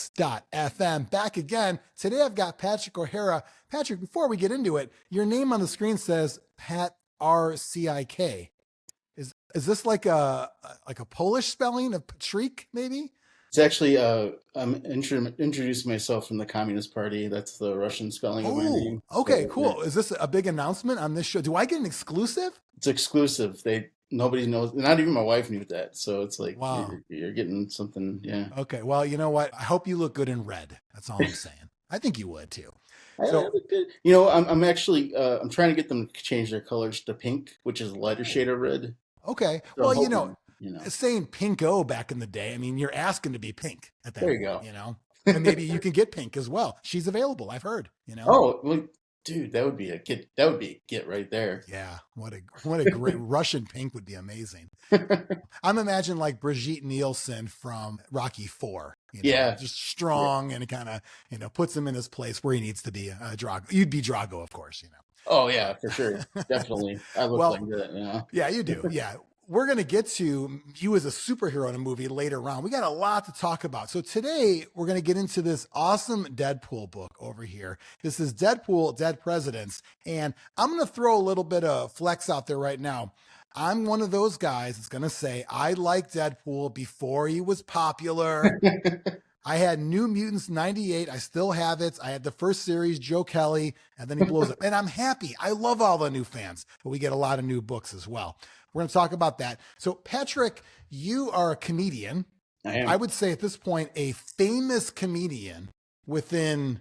catastrophes.fm. Back again. Today I've got Patrick O'Hara. Patrick, before we get into it, your name on the screen says Pat R-C-I-K. Is this like a Polish spelling of Patrick, maybe? It's actually I'm introducing myself from the Communist Party. That's the Russian spelling of my name. Okay, So, cool. yeah. Is this a big announcement on this show? Do I get an exclusive? It's exclusive. Nobody knows. Not even my wife knew that. So it's like Wow. you're getting something. Yeah. Okay. Well, you know what? I hope you look good in red. That's all I'm saying. I think you would too. I So, look good. You know, I'm actually I'm trying to get them to change their colors to pink, which is a lighter shade of red. okay. So Well, I'm hoping, you know. saying pinko back in the day, I mean, you're asking to be pink at that There you point, go. And maybe you can get pink as well. She's available, I've heard. Oh, well, dude, that would be a get. That would be a get right there. Yeah, what a great Russian pink would be amazing. I'm imagining like Brigitte Nielsen from Rocky Four, Yeah. just strong and it kind of puts him in his place where he needs to be. Drago, you'd be Drago, of course. Oh yeah, for sure, definitely. I look Well, like that. yeah, you do. Yeah. We're going to get to you as a superhero in a movie later on. We got a lot to talk about. So today we're going to get into this awesome Deadpool book over here. This is Deadpool, Dead Presidents. And I'm going to throw a little bit of flex out there right now. I'm one of those guys that's going to say, I like Deadpool before he was popular. I had New Mutants 98. I still have it. I had the first series, Joe Kelly, and then he blows up. And I'm happy. I love all the new fans, but we get a lot of new books as well. We're going to talk about that. So, Patrick, you are a comedian. I am. I would say at this point, a famous comedian within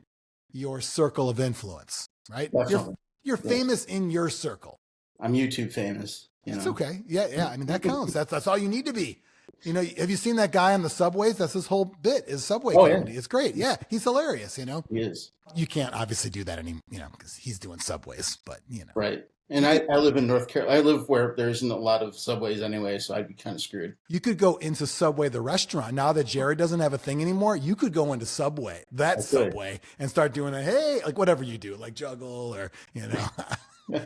your circle of influence, right? Definitely. You're famous in your circle. I'm YouTube famous. It's okay. Yeah. I mean, that counts. That's all you need to be. Have you seen that guy on the subways? That's his whole bit is subway comedy. Yeah. It's great. Yeah, he's hilarious. He is. You can't obviously do that anymore, because he's doing subways. But right. And I live in North Carolina. I live where there isn't a lot of subways anyway, so I'd be kind of screwed. You could go into Subway, the restaurant. Now that Gerry doesn't have a thing anymore, you could go into Subway, Subway, and start doing hey, like whatever you do, like juggle or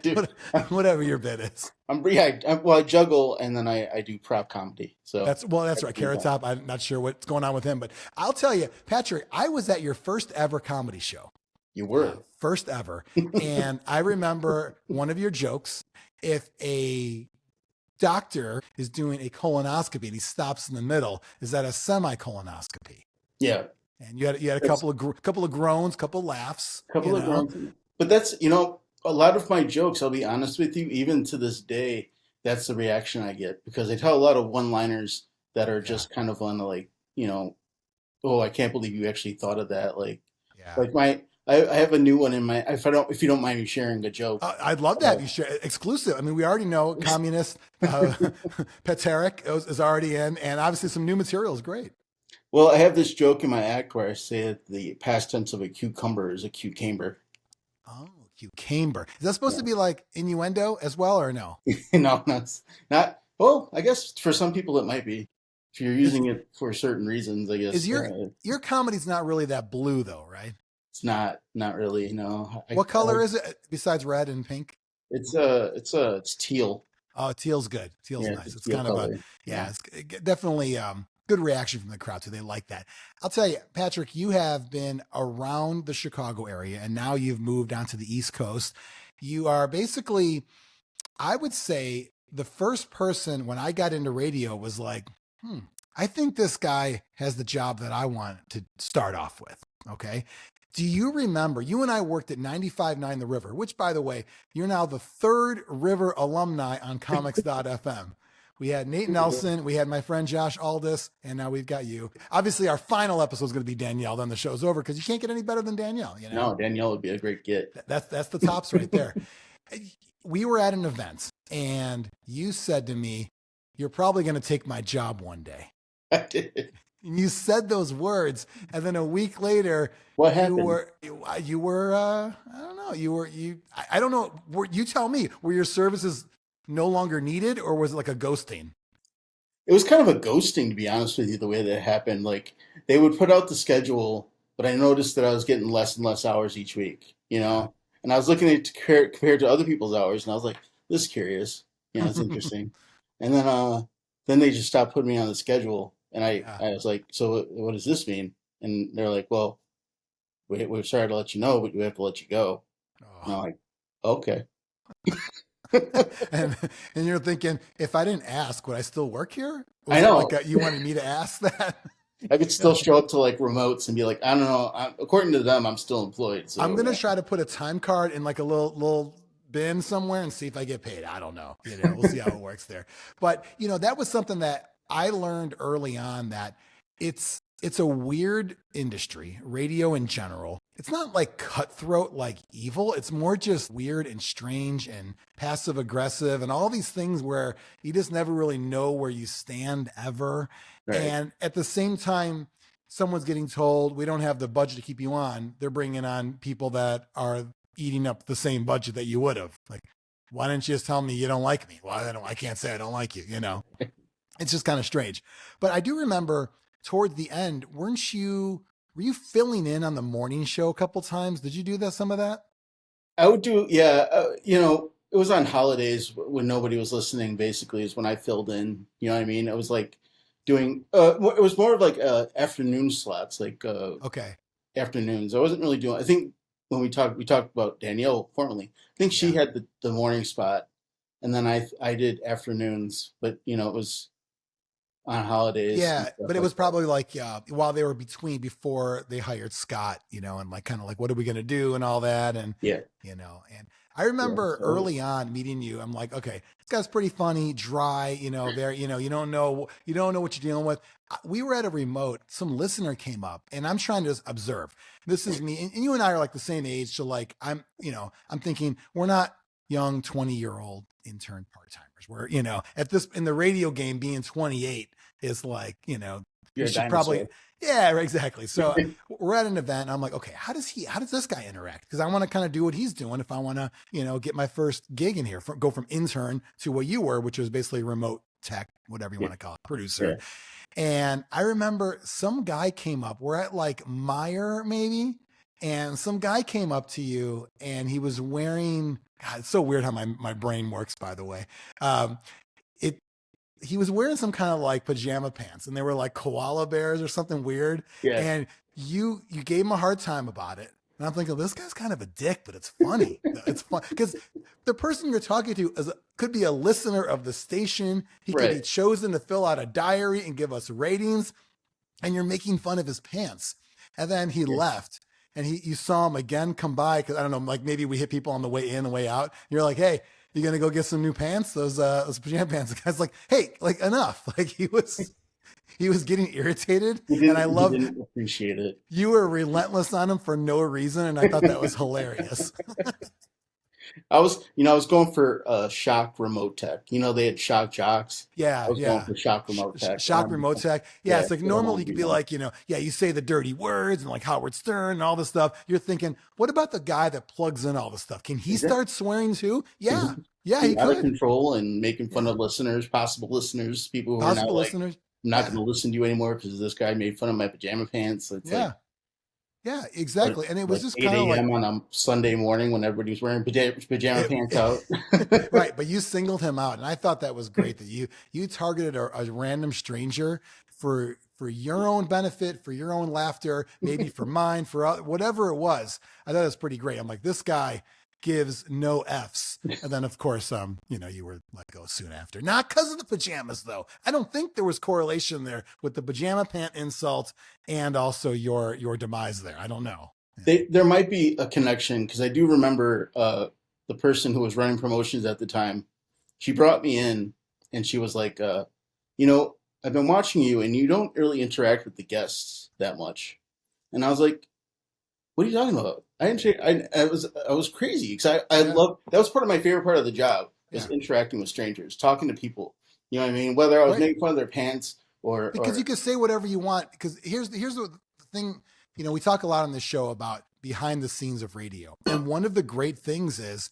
Dude, whatever your bit is. I juggle and then I do prop comedy. So that's right. Carrot Top. I'm not sure what's going on with him, but I'll tell you, Patrick, I was at your first ever comedy show. You were first ever, and I remember one of your jokes. If a doctor is doing a colonoscopy and he stops in the middle, is that a semi-colonoscopy? Yeah. And you had a couple of groans, couple of laughs, groans. But that's a lot of my jokes, I'll be honest with you, even to this day, that's the reaction I get because I tell a lot of one-liners that are just kind of on the oh, I can't believe you actually thought of that. I have a new one in my. If you don't mind me sharing a joke, I'd love to have you share exclusive. I mean, we already know communist Peteric is already in, and obviously some new material is great. Well, I have this joke in my act where I say that the past tense of a cucumber is a cucumber. Oh. Cucumber. Is that supposed to be like innuendo as well, or no? No, not. Well, I guess for some people it might be. If you're using it for certain reasons, I guess. Is your comedy's not really that blue though, right? It's not really. No. What color is it besides red and pink? It's teal. Oh, teal's good. Teal's nice. It's kind color. of it's definitely good reaction from the crowd too. They like that. I'll tell you, Patrick, you have been around the Chicago area and now you've moved onto the East Coast. You are basically, I would say, the first person when I got into radio was like, I think this guy has the job that I want to start off with. Okay. Do you remember, you and I worked at 95.9 The River, which by the way, you're now the third River alumni on comics.fm. We had Nate Nelson, we had my friend Josh Aldis, and now we've got you. Obviously, our final episode is going to be Danielle. Then the show's over because you can't get any better than Danielle. No, Danielle would be a great get. That's the tops right there. We were at an event, and you said to me, "You're probably going to take my job one day." I did. And you said those words, and then a week later, what happened? You were. I don't know. I don't know. You tell me. Were your services no longer needed, or was it like a ghosting? It was kind of a ghosting, to be honest with you, the way that it happened. Like, they would put out the schedule, but I noticed that I was getting less and less hours each week, and I was looking at it compared to other people's hours, and I was like, this is curious. It's interesting. And then they just stopped putting me on the schedule, and I was like, so what does this mean? And they're like, well, we're sorry to let you know, but we have to let you go. And I'm Oh. like, okay. and and you're thinking, if I didn't ask, would I still work here? I Was it like know. you wanted me to ask that? I could Yeah. still show up to like remotes and be like, I don't know. According to them, I'm still employed. I'm So gonna try to put a time card in like a little bin somewhere and see if I get paid. I don't know. We'll see how it works there. But that was something that I learned early on, that it's a weird industry, radio in general. It's not like cutthroat, like evil. It's more just weird and strange and passive aggressive and all these things where you just never really know where you stand ever. right, And at the same time, someone's getting told we don't have the budget to keep you on. They're bringing on people that are eating up the same budget that you would have. Like, why didn't you just tell me you don't like me? Well, I can't say I don't like you. It's just kind of strange. But I do remember toward the end, were you filling in on the morning show a couple times? Did you do that? Some of that? I would do, yeah. It was on holidays when nobody was listening. Basically, is when I filled in. You know what I mean? It was like doing. It was more of like afternoon slots, like Okay. afternoons. I wasn't really doing. I think when we talked about Danielle formerly. I think she Yeah. had the morning spot, and then I did afternoons. But it was on holidays and Yeah, stuff but it like was that. probably like while they were before they hired Scott, and like kind of like what are we gonna do and all that, and Yeah, and I yeah. remember So early on meeting you. I'm like, okay, this guy's pretty funny, dry, very, you don't know what you're dealing with. We were at a remote. Some listener came up, and I'm trying to just observe. This is me, and you and I are like the same age, so like I'm thinking we're not young 20-year-old intern part timers. We're at this in the radio game being 28 is like, we you're a should probably, dinosaur. yeah, right, exactly. So we're at an event and I'm like, okay, how does this guy interact? Because I want to kind of do what he's doing if I want to, get my first gig in here, go from intern to what you were, which was basically remote tech, whatever you Yeah, want to call it, producer. yeah. And I remember some guy came up, we're at like Meyer maybe, and some guy came up to you and he was wearing, God, it's so weird how my brain works, by the way. It he was wearing some kind of like pajama pants and they were like koala bears or something weird. Yeah. And you gave him a hard time about it. And I'm thinking, this guy's kind of a dick, but it's funny. It's fun because the person you're talking to could be a listener of the station. He could be Right. chosen to fill out a diary and give us ratings, and you're making fun of his pants. And then he Yeah. left, and you saw him again come by because I don't know, like maybe we hit people on the way in, the way out. You're like, hey, you gonna go get some new pants? Those pajama pants. The guy's like, hey, like enough. Like he was getting irritated, He and I didn't he love didn't appreciate it. you were relentless on him for no reason, and I thought that was hilarious. I was going for shock remote tech. They had shock jocks. I Yeah, was going yeah. for shock remote tech. Shock remote tech. Yeah, Yeah, it's like they don't normally want you to could be be known. like, yeah, you say the dirty words and like Howard Stern and all this stuff. You're thinking, what about the guy that plugs in all this stuff? Can he Is that start swearing too? Yeah, yeah, he be out of could. control and making fun Yeah, of listeners, possible listeners, people who are now possible like, listeners. I'm not going Yeah, to listen to you anymore because this guy made fun of my pajama pants. So it's like yeah, yeah, like exactly. And it was like just kind of 8 like a.m. on a Sunday morning when everybody's wearing pajama it, pants out. right, but you singled him out, and I thought that was great that you targeted a random stranger for your own benefit, for your own laughter, maybe for mine, for whatever it was. I thought it was pretty great. I'm like, this guy gives no f's. And then of course, you were let go soon after. Not because of the pajamas, though. I don't think there was correlation there with the pajama pant insult and also your demise there. I don't know. Yeah. There might be a connection because I do remember the person who was running promotions at the time. She brought me in and she was like, you know, I've been watching you and you don't really interact with the guests that much. And I was like, what are you talking about? I didn't. I was crazy because I Yeah. love that was part of my favorite part of the job was Yeah. interacting with strangers, talking to people. You know what I mean? Whether I was Right. making fun of their pants Because you or can say whatever you want. Because here's the thing. We talk a lot on this show about behind the scenes of radio, and one of the great things is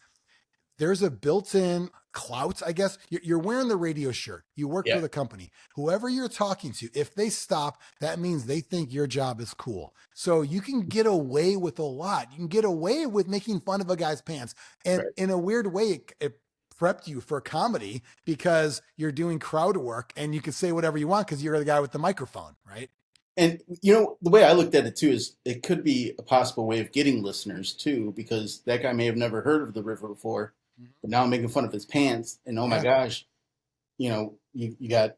there's a built-in clout. I guess you're wearing the radio shirt. You work for yeah, the company. Whoever you're talking to, if they stop, that means they think your job is cool. So you can get away with a lot. You can get away with making fun of a guy's pants, and right. in a weird way, it prepped you for comedy because you're doing crowd work and you can say whatever you want because you're the guy with the microphone, right? And the way I looked at it too is it could be a possible way of getting listeners too, because that guy may have never heard of the river before, but now I'm making fun of his pants, and oh my Yeah. gosh, you got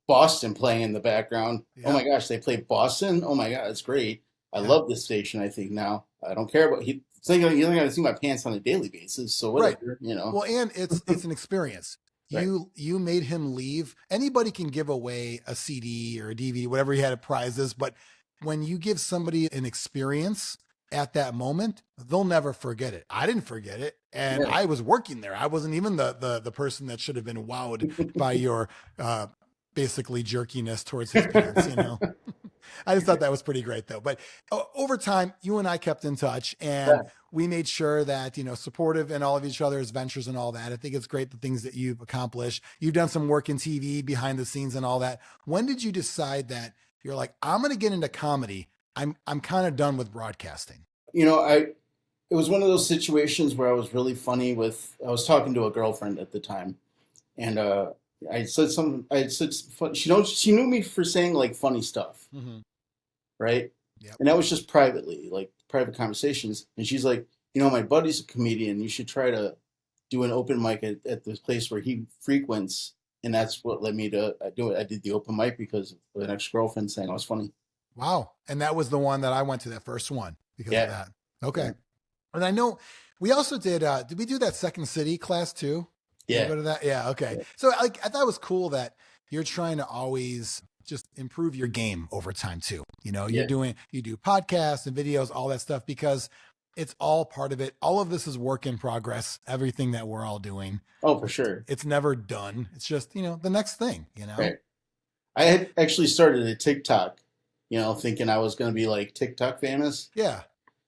Boston playing in the background. Oh Yeah. my gosh, they play Boston. Oh my god, it's great. I Yeah. love this station. I think now I don't care about he. You're not gonna see my pants on a daily basis, so Right. whatever. Well, and it's an experience. Right. You made him leave. Anybody can give away a CD or a DVD, whatever he had at prizes, but when you give somebody an experience at that moment, they'll never forget it. I didn't forget it, and Yeah. I was working there. I wasn't even the person that should have been wowed by your basically jerkiness towards his pants. I just thought that was pretty great though. But over time, you and I kept in touch, and Yeah. we made sure that, supportive in all of each other's ventures and all that. I think it's great the things that you've accomplished. You've done some work in TV behind the scenes and all that. When did you decide that you're like, I'm going to get into comedy? I'm kind of done with broadcasting. I it was one of those situations where I was really funny with. I was talking to a girlfriend at the time, and I said some fun, she knew me for saying like funny stuff, Mm-hmm. right? Yep. And that was just privately, like private conversations. And she's like, my buddy's a comedian. You should try to do an open mic at this place where he frequents. And that's what led me to do it. I did the open mic because of an ex girlfriend saying I was funny. Wow. And that was the one that I went to, that first one, because of Yeah. that. Okay. Yeah. And I know we also did we do that Second City class too? Did you Yeah. go to that? Yeah. Okay. Yeah. So I thought it was cool that you're trying to always just improve your game over time too. Yeah. You do podcasts and videos, all that stuff, because it's all part of it. All of this is work in progress. Everything that we're all doing. Oh, for sure. It's never done. It's just, the next thing, Right. I had actually started a TikTok, thinking I was going to be like TikTok famous. Yeah.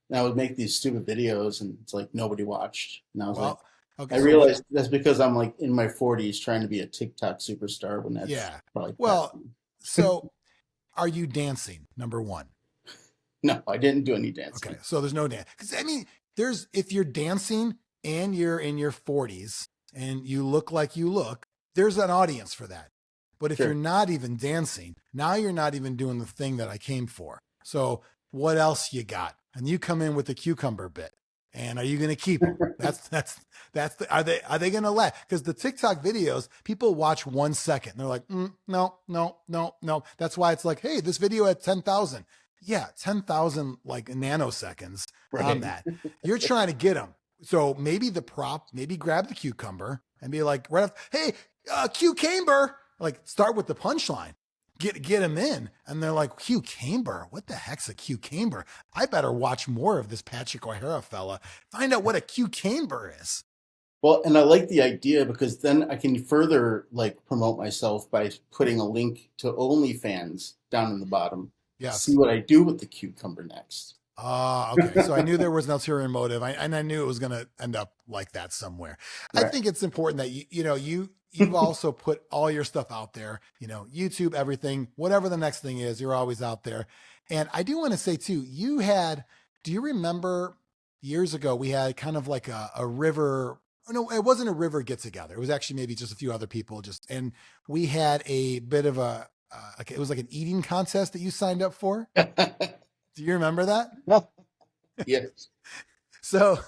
And I would make these stupid videos, and it's like nobody watched. And I was like, okay. I realized that's because I'm like in my 40s trying to be a TikTok superstar when that's probably well, so are you dancing? Number one. No, I didn't do any dancing. Okay, so there's no dance. Because if you're dancing and you're in your 40s and you look like you look, there's an audience for that. But if Sure. you're not even dancing, now you're not even doing the thing that I came for. So what else you got? And you come in with the cucumber bit. And are you going to keep them? Are they going to laugh? Because the TikTok videos, people watch 1 second. And they're like, no, no, no, no. That's why it's like, hey, this video had 10,000. Yeah, 10,000 like nanoseconds on that. You're trying to get them. So maybe maybe grab the cucumber and be like, hey, cucumber. Like, start with the punchline. Get them in. And they're like, cucumber? What the heck's a cucumber? I better watch more of this Patrick O'Hara fella. Find out what a cucumber is. Well, and I like the idea because then I can further like promote myself by putting a link to OnlyFans down in the bottom. Yes. See what I do with the cucumber next. Okay. So I knew there was an ulterior motive, and I knew it was going to end up like that somewhere. Right. I think it's important that you've also put all your stuff out there, YouTube, everything, whatever the next thing is, you're always out there. And I do want to say too, do you remember years ago, we had kind of like a river. No, it wasn't a river get together. It was actually maybe just a few other people and we had a bit of it was like an eating contest that you signed up for. Do you remember that? Yes. So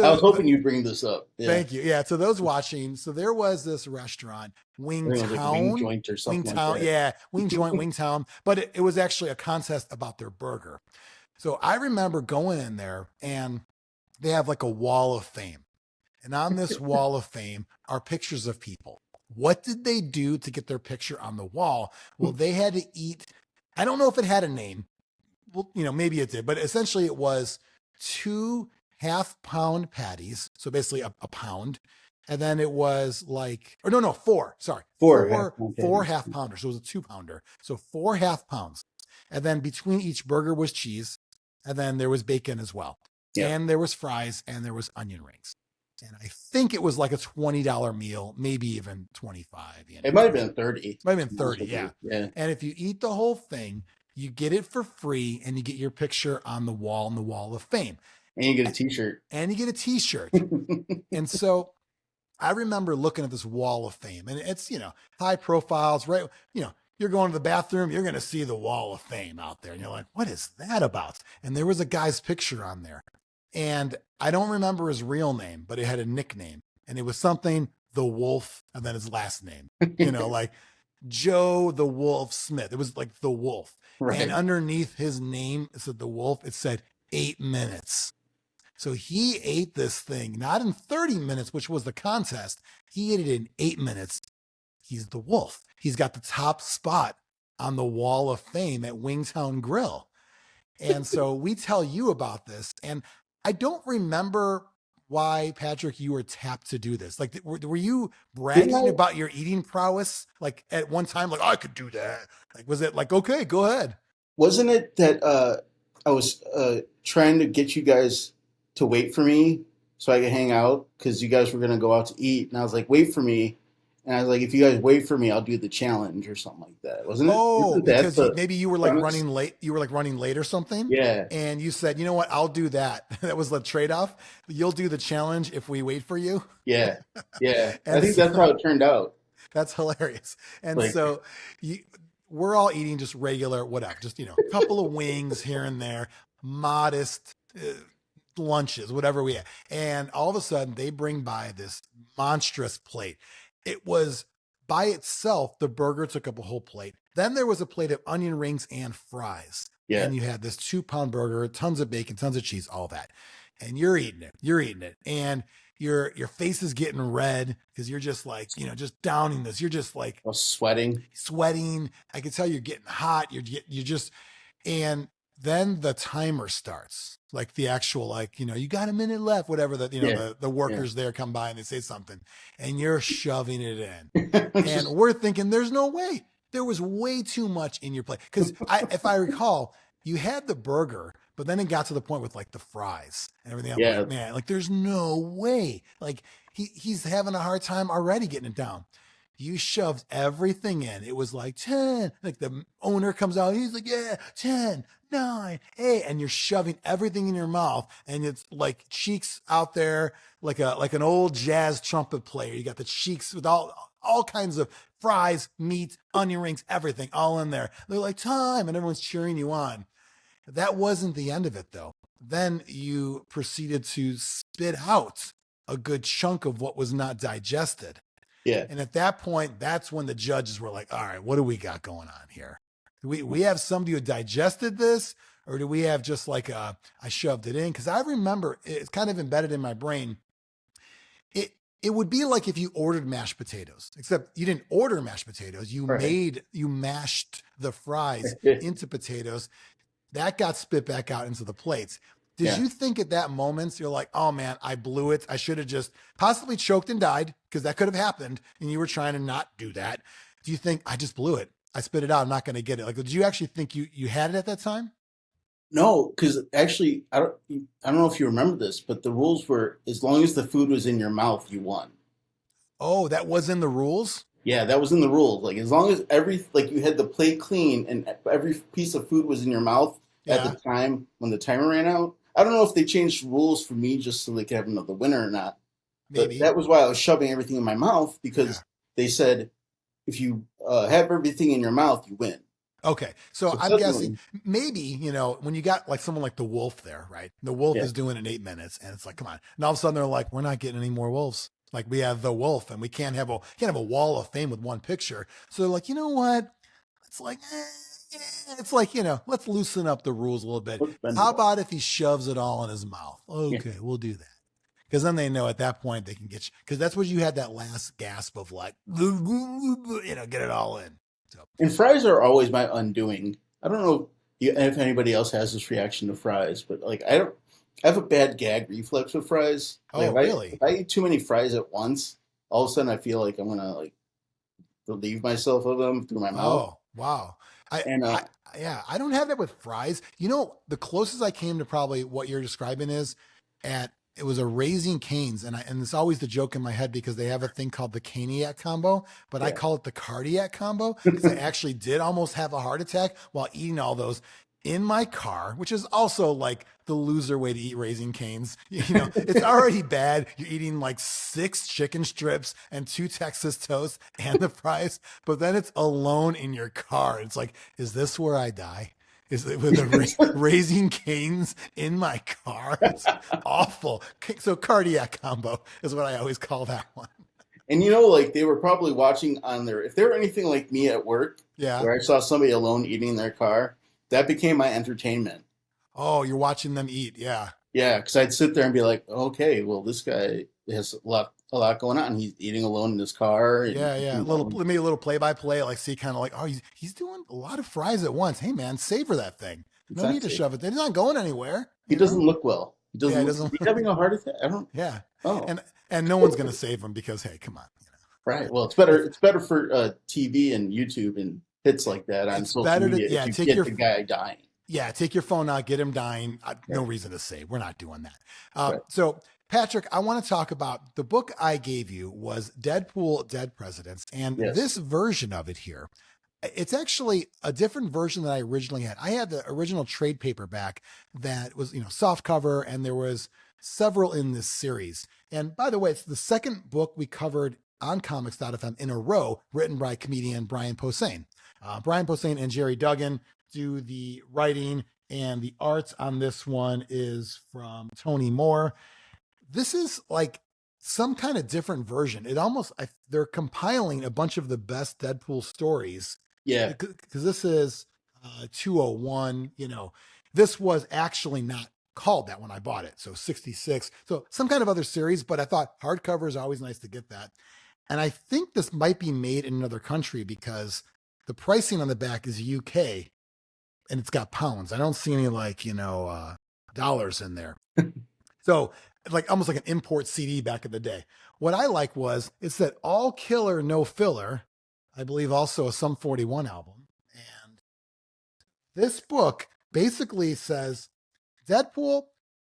I was hoping you'd bring this up. Yeah. Thank you. Yeah. So those watching, so there was this restaurant, Wingtown. Like Wing Joint or something. Wingtown, like that. Yeah. Wing Joint, Wingtown. But it was actually a contest about their burger. So I remember going in there and they have like a wall of fame. And on this wall of fame are pictures of people. What did they do to get their picture on the wall? Well, they had to eat, I don't know if it had a name. Well, maybe it did, but essentially it was 2 half-pound patties. So basically a pound. And then it was like, or no, 4, sorry. 4 half-pounders. So it was a 2-pounder. So 4 half-pounds. And then between each burger was cheese. And then there was bacon as well. Yeah. And there was fries and there was onion rings. And I think it was like a $20 meal, maybe even 25. It might have been 30. It might have been 30, yeah. Yeah. And if you eat the whole thing, you get it for free and you get your picture on the wall of fame. And you get a t-shirt. And so I remember looking at this wall of fame and it's, high profiles, right? you're going to the bathroom, you're going to see the wall of fame out there. And you're like, what is that about? And there was a guy's picture on there. And I don't remember his real name, but it had a nickname. And it was something, the Wolf, and then his last name, like Joe the Wolf Smith. It was like the Wolf. And Right. underneath his name, it said the Wolf, it said 8 minutes. So he ate this thing, not in 30 minutes, which was the contest. He ate it in 8 minutes. He's the Wolf. He's got the top spot on the wall of fame at Wingtown Grill. And so we tell you about this. And I don't remember why, Patrick, you were tapped to do this. Like, were you Didn't bragging I? about your eating prowess? Like at one time, like, oh, I could do that. Like, was it like, okay, go ahead? Wasn't it that I was trying to get you guys to wait for me so I could hang out because you guys were gonna go out to eat, and I was like, wait for me, and I was like, if you guys wait for me, I'll do the challenge or something like that. Wasn't it? Oh, Isn't that because the maybe you were like premise? running late. You were like running late or something. Yeah, And you said, you know what? I'll do that. That was the trade off. You'll do the challenge if we wait for you. yeah, yeah. I And think that's so how it turned out. that's hilarious. And Like, so you, we're all eating just regular, whatever, just, a couple of wings here and there, modest lunches, whatever we had. And all of a sudden, they bring by this monstrous plate. It was by itself, the burger took up a whole plate. Then there was a plate of onion rings and fries. yeah, And you had this 2 pound burger, tons of bacon, tons of cheese, all that. And you're eating it. You're eating it. And your face is getting red because you're just like, just downing this. You're just like I was sweating. sweating. I can tell you're getting hot. You're just, and then the timer starts, like the actual, like, you got a minute left, whatever that, Yeah, the yeah. workers there come by and they say something and you're shoving it in. And Just we're thinking there's no way. There was way too much in your plate. Cause if I recall, you had the burger, but then it got to the point with like the fries and everything. I'm yeah, like, man, like there's no way. Like he's having a hard time already getting it down. You shoved everything in. It was like 10. Like the owner comes out. He's like, yeah, 10, 9, 8. And you're shoving everything in your mouth. And it's like cheeks out there, like an old jazz trumpet player. You got the cheeks with all kinds of fries, meat, onion rings, everything all in there. They're like, time. And everyone's cheering you on. That wasn't the end of it, though. Then you proceeded to spit out a good chunk of what was not digested. yeah. And at that point, that's when the judges were like, all right, what do we got going on here? Do we have somebody who digested this? Or do we have just like I shoved it in? Because I remember it's kind of embedded in my brain. It would be like if you ordered mashed potatoes, except you didn't order mashed potatoes. Right. You mashed the fries into potatoes that got spit back out into the plates. Did Yeah. you think at that moment, you're like, oh man, I blew it. I should have just possibly choked and died because that could have happened. And you were trying to not do that. Do you think I just blew it? I spit it out. I'm not going to get it. Like, did you actually think you had it at that time? No, because actually, I don't know if you remember this, but the rules were as long as the food was in your mouth, you won. Oh, that was in the rules? Yeah, that was in the rules. Like as long as like you had the plate clean and every piece of food was in your mouth at the Yeah, time when the timer ran out. I don't know if they changed rules for me just so they could have another winner or not. But maybe. that was why I was shoving everything in my mouth Yeah. because they said if you have everything in your mouth, you win. Okay. So So I'm guessing suddenly, maybe, when you got like someone like the wolf there, right? The wolf yeah, is doing it in 8 minutes and it's like, come on. And all of a sudden they're like, we're not getting any more wolves. Like we have the wolf and we can't have a wall of fame with one picture. So they're like, you know what? It's like, it's like, let's loosen up the rules a little bit. let's bend How it up. about if he shoves it all in his mouth? Yeah. Okay, we'll do that. Because then they know at that point they can get you. Because that's what you had that last gasp of like, get it all in. So, And fries are always my undoing. I don't know if anybody else has this reaction to fries, but like I don't. I have a bad gag reflex with fries. Like oh, really? if I eat too many fries at once, all of a sudden I feel like I'm gonna like relieve myself of them through my mouth. Oh, wow. I, And I, yeah, I don't have that with fries. The closest I came to probably what you're describing is it was a Raising Cane's, and it's always the joke in my head because they have a thing called the Caniac combo, but I yeah, call it the cardiac combo because I actually did almost have a heart attack while eating all those. in my car, which is also like the loser way to eat Raising Cane's. It's already bad. You're eating like 6 chicken strips and 2 Texas toast and the fries, but then it's alone in your car. It's like, is this where I die? Is it with Raising Cane's in my car? It's awful. So cardiac combo is what I always call that one. And like they were probably watching on their, if they were anything like me at work, Yeah. where I saw somebody alone eating in their car, that became my entertainment. Oh, you're watching them eat. Yeah. Yeah, because I'd sit there and be like, okay, well, this guy has a lot going on. He's eating alone in his car, and Yeah, yeah. Maybe a little play by play, like see kind of like, oh, he's doing a lot of fries at once. Hey man, savor that thing. No need to exactly. shove it. They're not going anywhere, He doesn't look well. He Yeah, doesn't he look. doesn't. Is he having a heart attack? I don't. Yeah, Oh, and no one's gonna save him because hey, come on, right. Well, it's better. it's It's better for TV and YouTube and hits like that on it's social better to media if you take get your the guy dying. take your phone out, get him dying. No Right. reason to save. We're not doing that. Right. So. Patrick, I want to talk about the book I gave you was Deadpool, Dead Presidents. And Yes. this version of it here, it's actually a different version than I originally had. I had the original trade paperback that was, soft cover, and there was several in this series. And by the way, it's the second book we covered on comics.fm in a row, written by comedian Brian Posehn. Brian Posehn and Gerry Duggan do the writing, and the art on this one is from Tony Moore. This is like some kind of different version. It almost, they're compiling a bunch of the best Deadpool stories Yeah. because this is 201. This was actually not called that when I bought it. So 66. So some kind of other series, but I thought hardcover is always nice to get that. And I think this might be made in another country because the pricing on the back is UK and it's got pounds. I don't see any dollars in there. So like almost like an import CD back in the day. What I like was it's that all killer, no filler. I believe also a Sum 41 album. And this book basically says, Deadpool,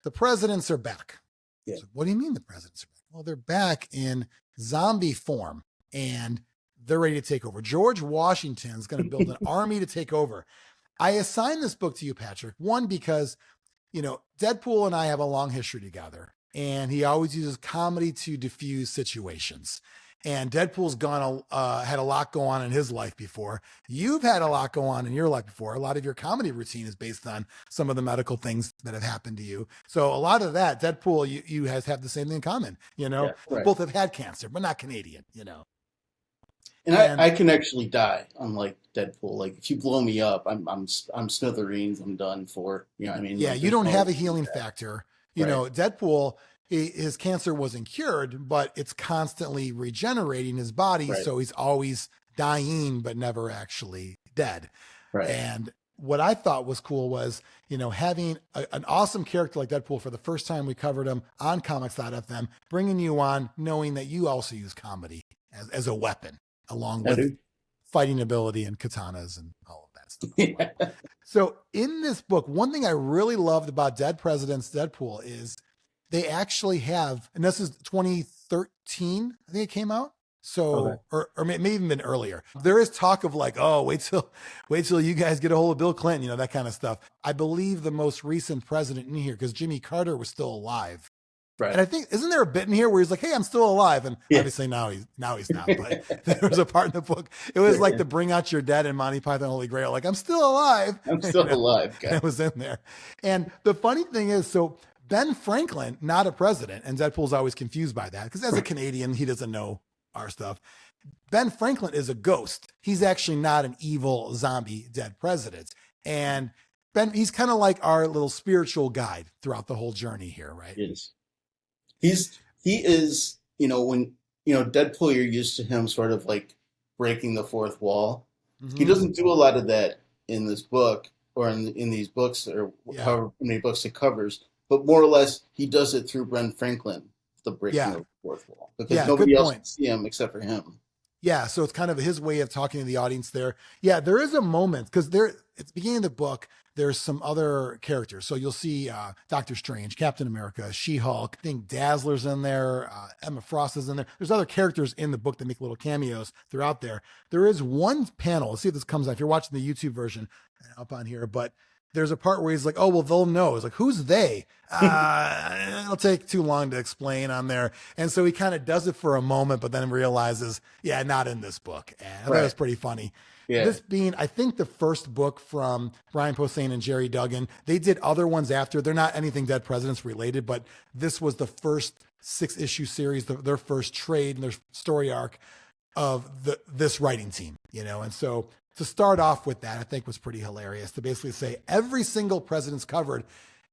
the presidents are back. Yeah. So what do you mean the presidents are back? Well, they're back in zombie form and they're ready to take over. George Washington's going to build an army to take over. I assigned this book to you, Patrick, one, because Deadpool and I have a long history together, and he always uses comedy to diffuse situations. And Deadpool's had a lot go on in his life before. You've had a lot go on in your life before. A lot of your comedy routine is based on some of the medical things that have happened to you. So a lot of that, Deadpool, you guys have the same thing in common. Yeah. Right. Both have had cancer, but not Canadian. And I can actually die, unlike Deadpool. Like if you blow me up, I'm smithereens. I'm done for. I mean. Yeah, like, you don't no have a healing factor. Right. Deadpool, his cancer wasn't cured, but it's constantly regenerating his body. Right. So he's always dying, but never actually dead. Right. And what I thought was cool was, having an awesome character like Deadpool for the first time we covered him on comics.fm, bringing you on, knowing that you also use comedy as a weapon, along with fighting ability and katanas and all of that stuff. Yeah. So in this book, one thing I really loved about Dead Presidents Deadpool is they actually have, and this is 2013, I think it came out. So, Okay. or maybe even been earlier. There is talk of like, oh, wait till you guys get a hold of Bill Clinton, that kind of stuff. I believe the most recent president in here, because Jimmy Carter was still alive. Right. And I think, isn't there a bit in here where he's like, hey, I'm still alive? And obviously now he's not, but there was a part in the book. It was like to bring out your dead in Monty Python Holy Grail. Like, I'm still alive. I'm still alive, guys. It was in there. And the funny thing is, so Ben Franklin, not a president, and Deadpool's always confused by that because as a Canadian, he doesn't know our stuff. Ben Franklin is a ghost. He's actually not an evil zombie dead president. And he's kind of like our little spiritual guide throughout the whole journey here, right? He is. He is, when, Deadpool, you're used to him sort of like breaking the fourth wall. Mm-hmm. He doesn't do a lot of that in this book or in these books or however many books it covers, but more or less he does it through Ben Franklin, the breaking of the fourth wall, because nobody else can see him except for him. Yeah, so it's kind of his way of talking to the audience there. Yeah, there is a moment because at the beginning of the book, there's some other characters. So you'll see Doctor Strange, Captain America, She-Hulk. I think Dazzler's in there. Emma Frost is in there. There's other characters in the book that make little cameos throughout there. There is one panel. Let's see if this comes out. If you're watching the YouTube version up on here, but there's a part where he's like, "Oh well, they'll know." It's like, "Who's they?" It'll take too long to explain on there, and so he kind of does it for a moment, but then realizes, "Yeah, not in this book." And I thought it was Right. pretty funny. Yeah. This being, I think, the first book from Brian Posehn and Gerry Duggan. They did other ones after. They're not anything Dead Presidents related, but this was the first 6-issue series, their first trade and their story arc of this writing team, and so to start off with that, I think was pretty hilarious to basically say every single president's covered.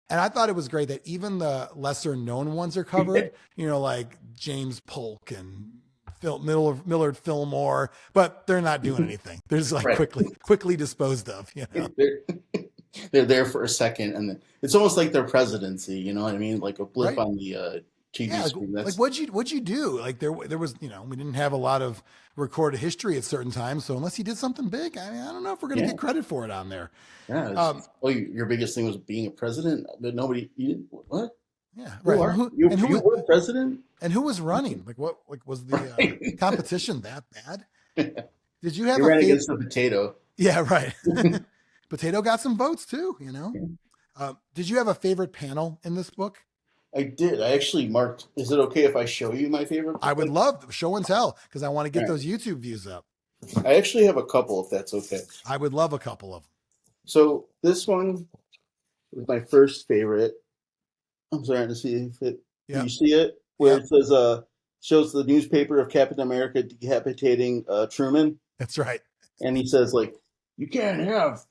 And I thought it was great that even the lesser known ones are covered, like James Polk and Millard Fillmore, but they're not doing anything. They're just like Right. quickly disposed of, They're there for a second, and then it's almost like their presidency. You know what I mean? Like a blip right? on the TV Yeah, screen. like That's what'd you do? Like there was, we didn't have a lot of recorded history at certain times, so unless you did something big, I mean, I don't know if we're gonna yeah, get credit for it on there. yeah. Um, Oh, your biggest thing was being a president, but nobody. You didn't, what? yeah, Who right. are you? And You who were president? and who was running? Like what? Like was the competition that bad? Did you have You a ran favorite? against the potato. Yeah, right. Potato got some votes too. Did you have a favorite panel in this book? I did. I actually marked. Is it okay if I show you my favorite? I would love show and tell because I want to All get right. those YouTube views up. I actually have a couple, if that's okay. I would love a couple of them. So this one was my first favorite. I'm starting to see if it. Do Yep. you see it? Where Yep. it says shows the newspaper of Captain America decapitating Truman, That's right. and he says like, you can't have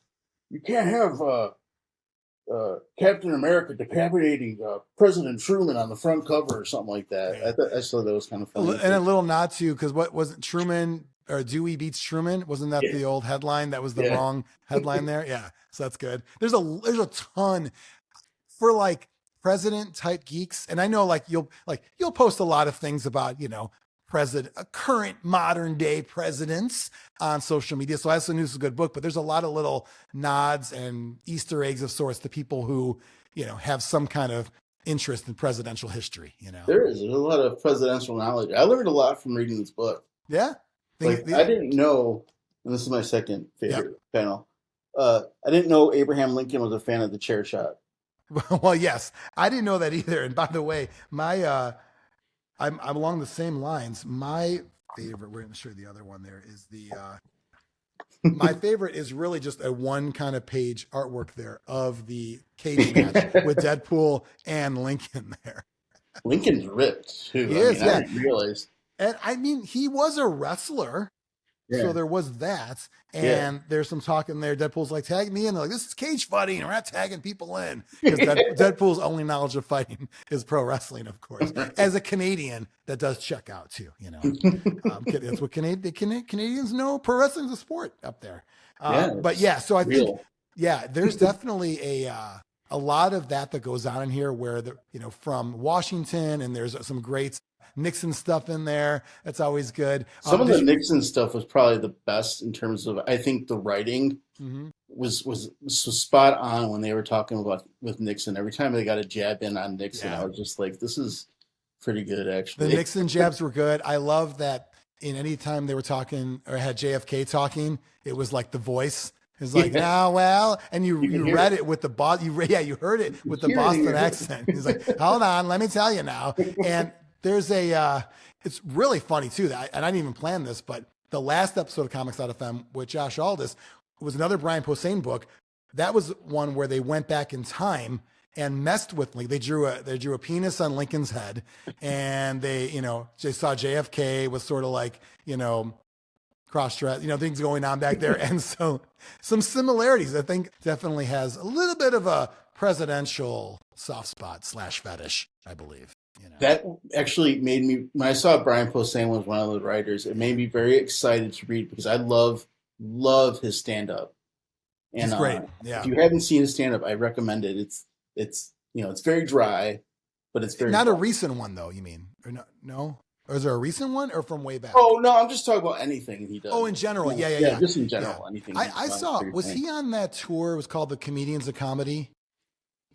Captain America decapitating President Truman on the front cover or something like that. Yeah. I thought that was kind of funny. And a little nod to because what was it? Truman or Dewey beats Truman? Wasn't that Yeah. the old headline? That was the Yeah. wrong headline there. Yeah, so that's good. There's a ton for like president type geeks, and I know you'll post a lot of things about current modern day presidents on social media. So I also knew this was a good book, but there's a lot of little nods and Easter eggs of sorts to people who have some kind of interest in presidential history. There's a lot of presidential knowledge. I learned a lot from reading this book. Yeah. Like I didn't know, and this is my second favorite panel. I didn't know Abraham Lincoln was a fan of the chair shot. Well, yes, I didn't know that either. And by the way, my I'm along the same lines. My favorite, we're going to show you the other one there, is my favorite is really just a one kind of page artwork there of the cage match with Deadpool and Lincoln there. Lincoln's ripped too. He is, yeah. I didn't realize. And I mean, he was a wrestler. Yeah. So there was that. And there's some talk in there. Deadpool's like, tag me in. They're like, this is cage fighting. And we're not tagging people in. Because Deadpool's only knowledge of fighting is pro wrestling, of course. As a Canadian, that does check out too. That's what Canadians know. Pro wrestling's a sport up there. But yeah, so I think, there's definitely a lot of that goes on in here where from Washington, and there's some great Nixon stuff in there. That's always good. Some of the Nixon stuff was probably the best in terms of, I think the writing was spot on when they were talking about with Nixon. Every time they got a jab in on Nixon, I was just like, this is pretty good actually. The Nixon jabs were good. I love that in any time they were talking or had JFK talking, it was like the voice. It's like, well, and you read it with the you heard it with the Boston accent. He's like, hold on, let me tell you now. And there's it's really funny too, and I didn't even plan this, but the last episode of Comics Out of Femme with Josh Aldis was another Brian Posehn book. That was one where they went back in time and messed with Lincoln. They drew a penis on Lincoln's head, and they saw JFK was sort of like, cross-dress, things going on back there. And so some similarities, I think, definitely has a little bit of a presidential soft spot / fetish, I believe. That actually made me, when I saw Brian Posehn was one of the writers, it made me very excited to read because I love his stand-up. And it's great. Yeah. If you haven't seen his stand-up, I recommend it. It's very dry, but it's very not fun. A recent one though. You mean or no? Or is there a recent one or from way back? Oh no, I'm just talking about anything he does. Oh, in general, yeah. Just in general, anything. I saw. Was he on that tour? It was called the Comedians of Comedy.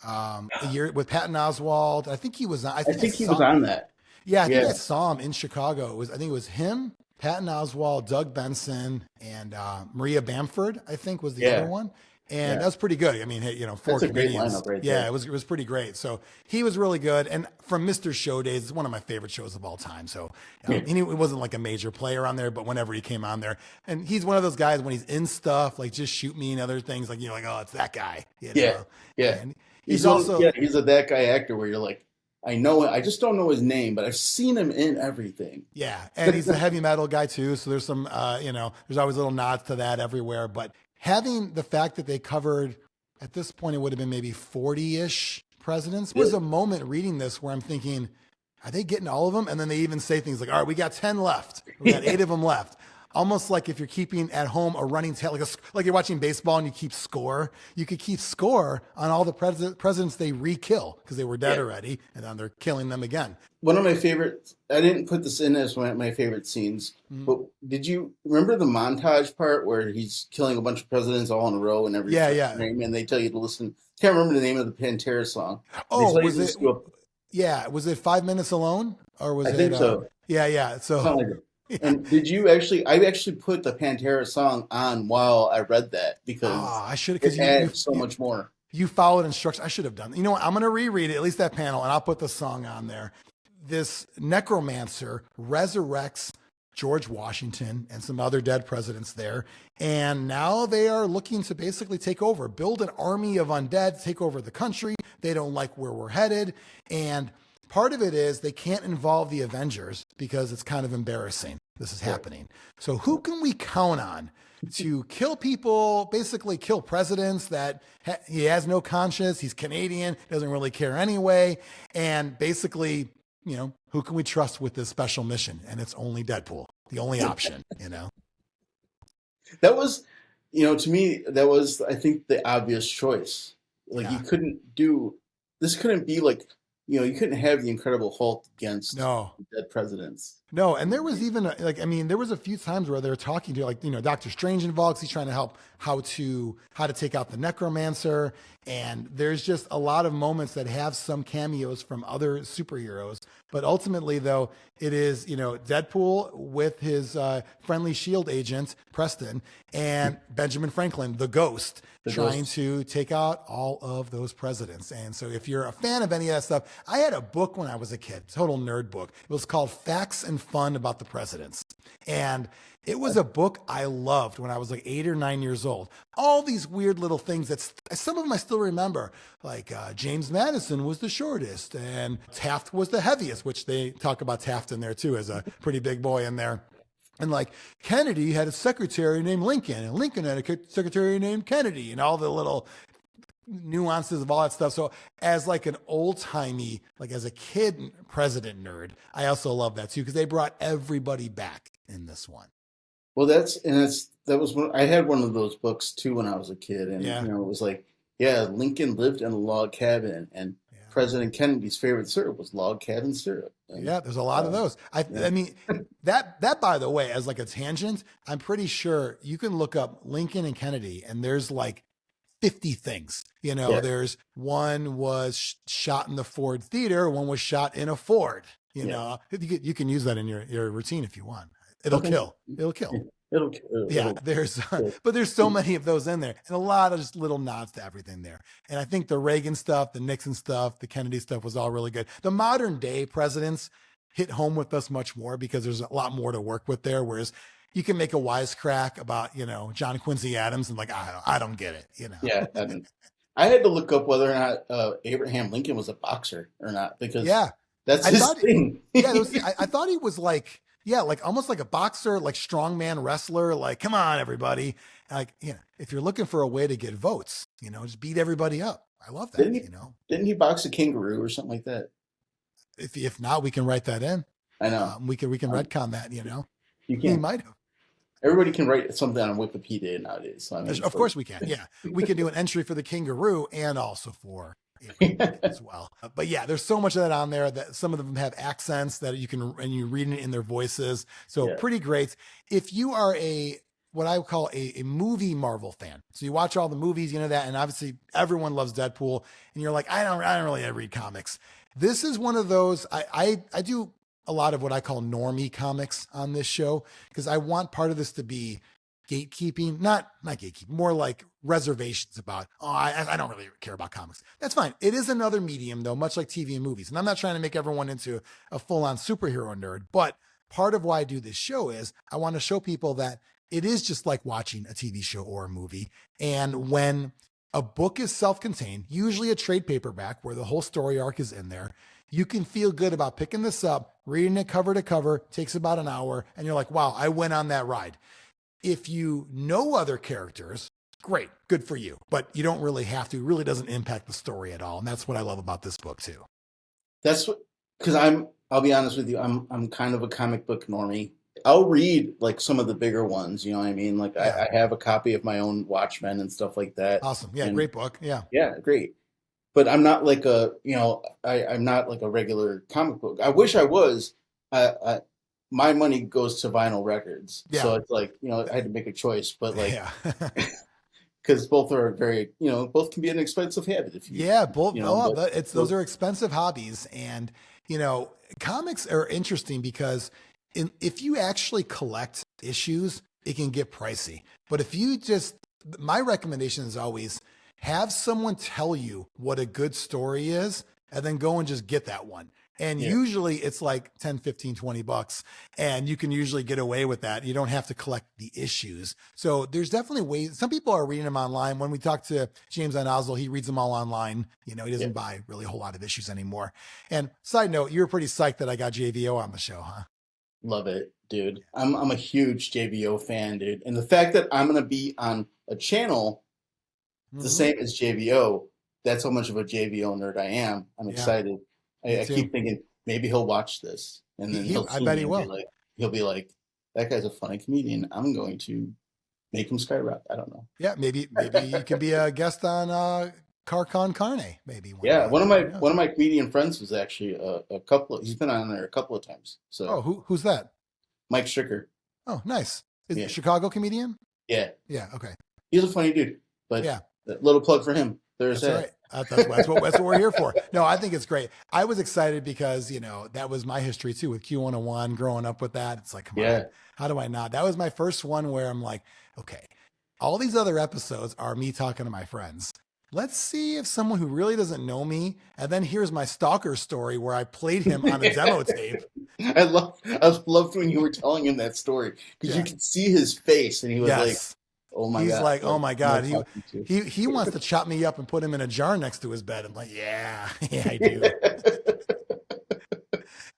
A year with Patton Oswalt. I think he was on. I think he was on that. Yeah, I think I saw him in Chicago. I think it was him, Patton Oswalt, Doug Benson, and Maria Bamford. I think was the other one. And Yeah. that was pretty good. I mean, hey, four That's a great comedians. lineup right Yeah, there. it was pretty great. So he was really good. And from Mr. Show Days, it's one of my favorite shows of all time. So Yeah. he wasn't like a major player on there, but whenever he came on there, and he's one of those guys when he's in stuff like Just Shoot Me and other things, like like, oh, it's that guy, Yeah. Yeah. And he's He's one. also Yeah. He's a that guy actor where you're like, I know it. I just don't know his name, but I've seen him in everything. Yeah, and he's a heavy metal guy too. So there's some, there's always little nods to that everywhere. But having the fact that they covered, at this point, it would have been maybe 40-ish presidents. Was a moment reading this where I'm thinking, are they getting all of them? And then they even say things like, all right, we got 10 left. We got 8 of them left. Almost like if you're keeping at home a running tally, like you're watching baseball and you keep score. You could keep score on all the presidents they re-kill because they were dead already, and then they're killing them again. One of my favorite, I didn't put this in as one of my favorite scenes, but did you remember the montage part where he's killing a bunch of presidents all in a row and every name, and they tell you to listen? Can't remember the name of the Pantera song. Oh, was it? Yeah, was it 5 Minutes Alone, or was I it? think so. Yeah. So, something like that. And did you actually? I actually put the Pantera song on while I read that because I should, because it adds so much more. You followed instructions. I should have done. You know what? I'm going to reread it, at least that panel, and I'll put the song on there. This necromancer resurrects George Washington and some other dead presidents there. And now they are looking to basically take over, build an army of undead, take over the country. They don't like where we're headed. And part of it is they can't involve the Avengers because it's kind of embarrassing. This is happening. So who can we count on to kill people, basically kill presidents that he has no conscience? He's Canadian, doesn't really care anyway. And basically, who can we trust with this special mission? And it's only Deadpool, the only option, That was, to me, that was, I think, the obvious choice. Like, you couldn't do, this couldn't be like, you couldn't have the Incredible Hulk against dead presidents. No, and there was even there was a few times where they were talking to Doctor Strange involved 'cause he's trying to help how to take out the necromancer, and there's just a lot of moments that have some cameos from other superheroes. But ultimately, though, it is Deadpool with his friendly Shield agent Preston and Benjamin Franklin, the Ghost, trying to take out all of those presidents. And so, if you're a fan of any of that stuff, I had a book when I was a kid, total nerd book. It was called Facts and Fun About the Presidents. And it was a book I loved when I was like 8 or 9 years old. All these weird little things that some of them I still remember, like James Madison was the shortest and Taft was the heaviest, which they talk about Taft in there too as a pretty big boy in there. And like Kennedy had a secretary named Lincoln, and Lincoln had a secretary named Kennedy, and all the little nuances of all that stuff. So as like an old timey, like as a kid president nerd, I also love that too, because they brought everybody back in this one. Well, that was I had one of those books too when I was a kid, and it was like, Lincoln lived in a log cabin, and President Kennedy's favorite syrup was log cabin syrup. And, there's a lot of those. I mean, that by the way, as like a tangent, I'm pretty sure you can look up Lincoln and Kennedy, and there's like 50 things. There's one was shot in the Ford Theater, one was shot in a Ford. You can use that in your routine if you want. It'll kill. It'll kill. But there's so many of those in there, and a lot of just little nods to everything there. And I think the Reagan stuff, the Nixon stuff, the Kennedy stuff was all really good. The modern day presidents hit home with us much more because there's a lot more to work with there. Whereas you can make a wisecrack about, John Quincy Adams and like, I don't get it, Yeah. I had to look up whether or not Abraham Lincoln was a boxer or not because that's his thing. I thought he was like almost like a boxer, like strongman wrestler, like, come on, everybody. Like, if you're looking for a way to get votes, just beat everybody up. I love that, Didn't he box a kangaroo or something like that? If not, we can write that in. I know. We can retcon that, You can. He might have. Everybody can write something on Wikipedia nowadays. So of course we can. Yeah. We can do an entry for the kangaroo and also for as well. But there's so much of that on there that some of them have accents that you read it in their voices. So pretty great. If you are what I would call a movie Marvel fan, so you watch all the movies, that, and obviously everyone loves Deadpool, and you're like, I don't really read comics. This is one of those. I do a lot of what I call normie comics on this show because I want part of this to be gatekeeping, not gatekeeping, more like reservations about, oh, I don't really care about comics. That's fine. It is another medium though, much like TV and movies. And I'm not trying to make everyone into a full on superhero nerd, but part of why I do this show is I want to show people that it is just like watching a TV show or a movie. And when a book is self-contained, usually a trade paperback where the whole story arc is in there, you can feel good about picking this up, reading it cover to cover, takes about an hour, and you're like, wow, I went on that ride. If you know other characters, great, good for you. But you don't really have to. It really doesn't impact the story at all. And that's what I love about this book too. That's what, because I'll be honest with you, I'm kind of a comic book normie. I'll read like some of the bigger ones, you know what I mean? Like Yeah. I have a copy of my own Watchmen and stuff like that. Awesome. Yeah, And great book. Yeah. yeah, great. But I'm not like I'm not like a regular comic book. I wish I was. I my money goes to vinyl records. Yeah. So it's like, I had to make a choice, but like, Yeah. because both are very, both can be an expensive habit if you, Yeah, both. Oh, but those are expensive hobbies, and comics are interesting because if you actually collect issues, it can get pricey. But if you just, my recommendation is always have someone tell you what a good story is, and then go and just get that one. And yeah, usually it's like 10, 15, $20, and you can usually get away with that. You don't have to collect the issues. So there's definitely ways. Some people are reading them online. When we talk to James on Oslo, he reads them all online. He yeah, doesn't buy really a whole lot of issues anymore. And side note, you were pretty psyched that I got JVO on the show, huh? love it, dude. I'm a huge JVO fan, dude. And the fact that I'm gonna be on a channel the Mm-hmm. same as JVO, that's how much of a JVO nerd I am. I'm Yeah, excited. me I too. keep thinking maybe he'll watch this and then he'll I see bet me he and will. he'll be like, that guy's a funny comedian. I'm going to make him skyrocket. I don't know. Yeah, maybe you can be a guest on Carcon Carne maybe one Yeah, day. Who knows? one of my comedian friends was actually a couple. He's been on there a couple of times. Oh, So who's that? Mike Stricker. Oh, nice. Is it Yeah, a Chicago comedian? yeah, Yeah. Okay. he's a funny dude. But Yeah. a little plug for him. There's That's that. right. That's what we're here for. No, I think it's great. I was excited because that was my history too with Q101. Growing up with that, it's like, come on, Yeah, how do I not? That was my first one where I'm like, okay, all these other episodes are me talking to my friends. Let's see if someone who really doesn't know me, and then here's my stalker story where I played him on a demo tape. I loved when you were telling him that story because you Yeah. could see his face and he was like, Yes. "Oh my He's God, like, oh like my who am I God. He talking to?" he he wants to chop me up and put him in a jar next to his bed. I'm like, yeah, yeah, I do.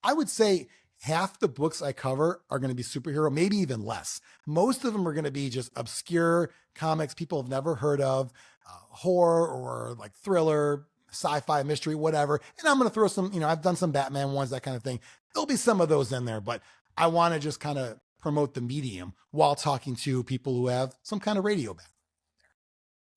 I would say half the books I cover are going to be superhero, maybe even less. Most of them are going to be just obscure comics people have never heard of, horror or like thriller, sci-fi, mystery, whatever. And I'm going to throw some, I've done some Batman ones, that kind of thing. There'll be some of those in there, but I want to just kind of promote the medium while talking to people who have some kind of radio background.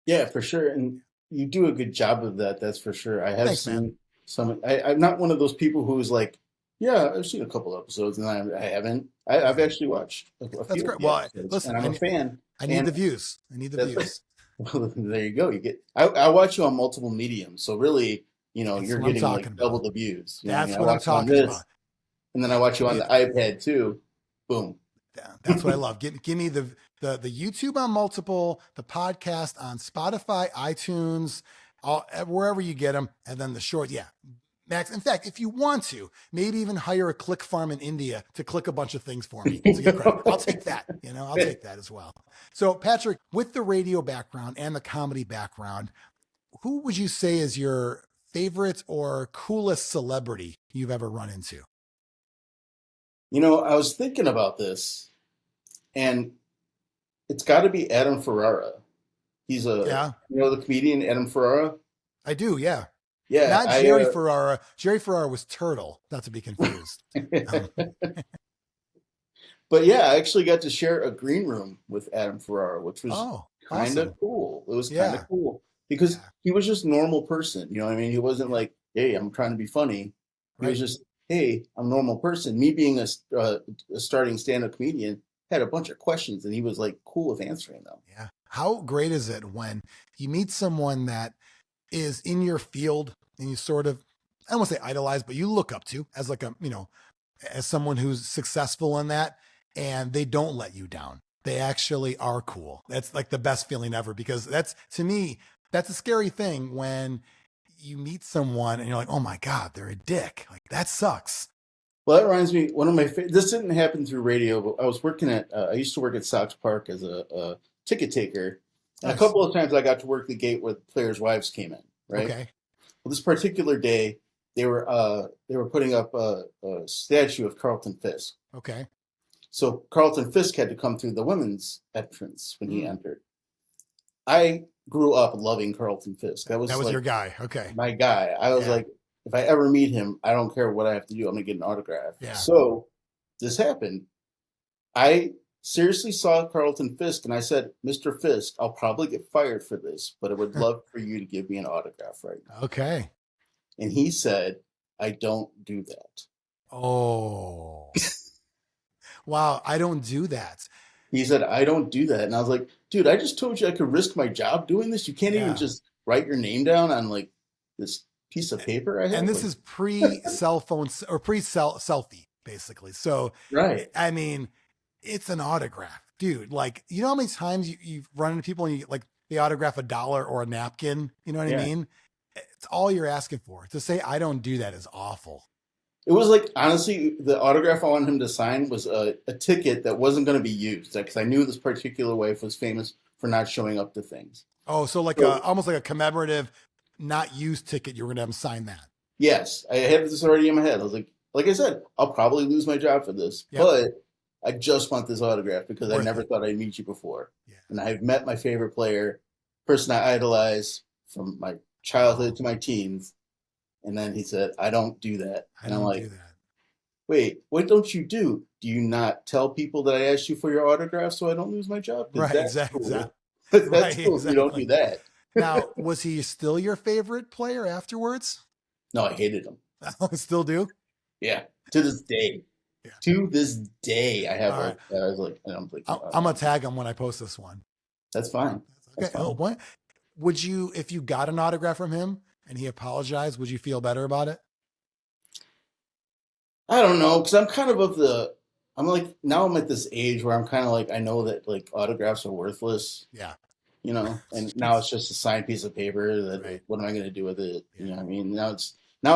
Yeah, for sure. And you do a good job of that. That's for sure. I have Thanks, man. seen some. I'm not one of those people who's like, yeah, I've seen a couple episodes, and I haven't. I've Yeah, actually watched a that's few of great. the Well, episodes, and listen, I'm a fan. I need And the views. I need the that, views. well, there you go. You get. I watch you on multiple mediums, so really, That's you're what I'm getting like talking double about. the views. You know what I mean? That's I what I'm watch you on talking about. this, and then I watch you on the iPad too. Boom. Yeah, that's what I love. Give me the YouTube on multiple, the podcast on Spotify, iTunes, wherever you get them, and then the short. Yeah, Max. In fact, if you want to, maybe even hire a click farm in India to click a bunch of things for me to get credit. I'll take that. I'll take that as well. So, Patrick, with the radio background and the comedy background, who would you say is your favorite or coolest celebrity you've ever run into? I was thinking about this, and it's got to be Adam Ferrara. He's Yeah, the comedian Adam Ferrara. I do. Yeah. Yeah, Not Jerry Ferrara. Jerry Ferrara was Turtle, not to be confused. Um, but yeah, I actually got to share a green room with Adam Ferrara, which was oh, kind of awesome. cool. It was kind Yeah. of cool because Yeah. he was just normal person. You know what I mean? He wasn't Yeah. like, "Hey, I'm trying to be funny." He was Right. just, "Hey, I'm a normal person." Me being a starting stand-up comedian had a bunch of questions, and he was like cool with answering them. Yeah. How great is it when you meet someone that is in your field and you sort of, I don't want to say idolize, but you look up to as like as someone who's successful in that and they don't let you down. they actually are cool. That's like the best feeling ever because that's to me, that's a scary thing when you meet someone and you're like, oh my God, they're a dick. Like that sucks. Well, that reminds me. One of my this didn't happen through radio, but I was working at. I used to work at Sox Park as a ticket taker, and a Nice. couple of times I got to work the gate where the players' wives came in. Right. Okay. Well, this particular day, they were putting up a statue of Carlton Fisk. Okay. So Carlton Fisk had to come through the women's entrance when he Mm. entered. I grew up loving Carlton Fisk. That That was was like your guy. Okay. my guy. I was Yeah. like, if I ever meet him, I don't care what I have to do. I'm gonna get an autograph. Yeah. So this happened. I seriously saw Carlton Fisk and I said, Mr. Fisk, I'll probably get fired for this, but I would love for you to give me an autograph right now. Okay. And he said, I don't do that. Oh. Wow. I don't do that. He said, I don't do that. And I was like, dude, I just told you I could risk my job doing this. You can't even Yeah. just write your name down on like this piece of paper I And have. this Like, is pre cell phone or pre selfie, basically. So, right. I mean, it's an autograph, dude. Like, you know how many times you run into people and you like they autograph $1 or a napkin? You know what I Yeah. mean? It's all you're asking for. To say I don't do that is awful. It was like, honestly, the autograph I wanted him to sign was a ticket that wasn't going to be used because I knew this particular wife was famous for not showing up to things. Oh, so like So, a almost like a commemorative, not used ticket. You were gonna have them sign that. yes, I had this already in my head. I was like I said, I'll probably lose my job for this, Yep. but I just want this autograph because I Worth never it. thought I'd meet you before. Yeah. And I've met my favorite player, person I idolize from my childhood to my teens. And then he said, I don't do that. I And I'm don't like, do that. wait, what don't you do? Do you not tell people that I asked you for your autograph so I don't lose my job? Because Right, that's exactly. cool. Right, That's cool if you don't do exactly. that. Now, was he still your favorite player afterwards? No, I hated him. Still do? Yeah, to this day. Yeah. To this day, I have All right. I was like, and I'm like, I'm gonna tag him when I post this one. that's fine. Okay. That's Oh, fine. what? Would you, if you got an autograph from him and he apologized, would you feel better about it? I don't know, because I'm kind of the. I'm like now I'm at this age where I'm kind of like I know that like autographs are worthless, Yeah. and now it's just a signed piece of paper that Right. what am I going to do with it? You Yeah. know what I mean? Now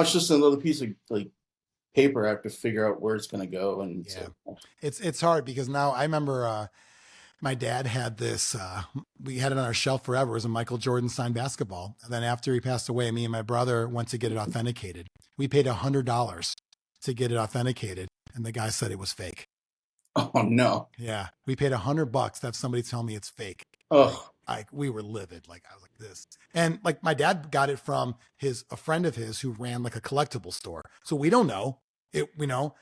it's just another piece of like paper. I have to figure out where it's going to go, and Yeah. so It's hard because now I remember my dad had this we had it on our shelf forever. It was a Michael Jordan signed basketball. And then after he passed away, me and my brother went to get it authenticated. We paid $100 to get it authenticated, and the guy said it was fake. oh no, Yeah, we paid $100 to have somebody tell me it's fake. oh We were livid. Like I was like this, and like my dad got it from a friend of his who ran like a collectible store. So we don't know it. We know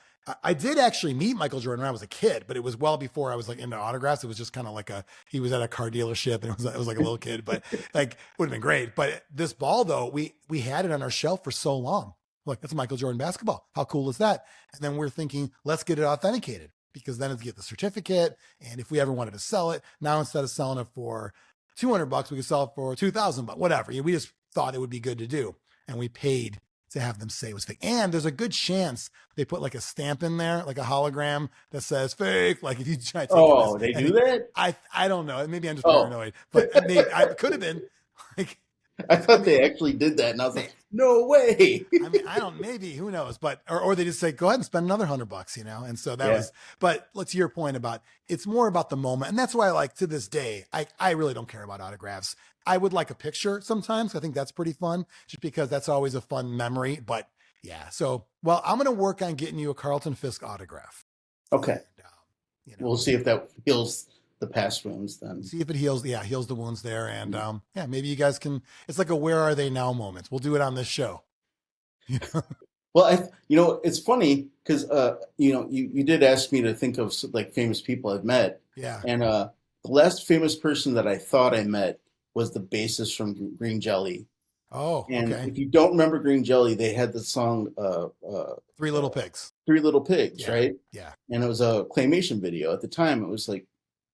I did actually meet Michael Jordan when I was a kid, but it was well before I was like into autographs. It was just kind of like he was at a car dealership and it was like a little kid, but like it would have been great. But this ball though, we had it on our shelf for so long. Like that's Michael Jordan basketball. How cool is that? And then we're thinking, let's get it authenticated because then it's get the certificate. And if we ever wanted to sell it, now instead of selling it for $200, we could sell it for 2,000, but whatever. We just thought it would be good to do. And we paid to have them say it was fake. And there's a good chance they put like a stamp in there, like a hologram that says fake. Like if you try to take oh, this, they do that? I don't know. Maybe I'm just Oh, paranoid, but maybe I could have been like, I I thought mean, they actually did that, and I was may, like, no way. I mean, I don't, maybe, who knows, but, or they just say, go ahead and spend another $100, And so that Yeah. was, but let's your point about, it's more about the moment. And that's why I like to this day, I really don't care about autographs. I would like a picture sometimes. I think that's pretty fun just because that's always a fun memory, but yeah. So, well, I'm going to work on getting you a Carlton Fisk autograph. Okay, And, we'll see if that heals the past wounds then. see if it heals. Yeah. Heals the wounds there. And, yeah, maybe you guys can, it's like a, where are they now moment. We'll do it on this show. Well, it's funny because you did ask me to think of like famous people I've met, Yeah. and the last famous person that I thought I met was the bassist from Green Jelly. Oh, And okay. if you don't remember Green Jelly, they had the song Three Little Pigs. Three Little Pigs, Yeah. right? Yeah. And it was a claymation video. At the time, it was like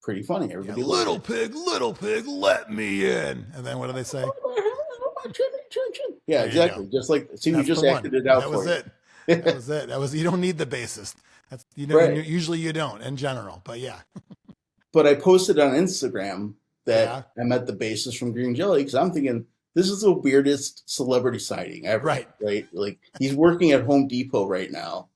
pretty funny. Yeah, Everybody loved little pig, let me in. And then what do they say? Yeah, There you go. exactly. Just like, see, we That's just the acted one. it out That for was you. it. That was it. You don't need the bassist. That's Right. usually you don't in general, but yeah. but I posted on Instagram that Yeah. I met the bassist from Green Jelly because I'm thinking this is the weirdest celebrity sighting ever, Right. right? Like he's working at Home Depot right now,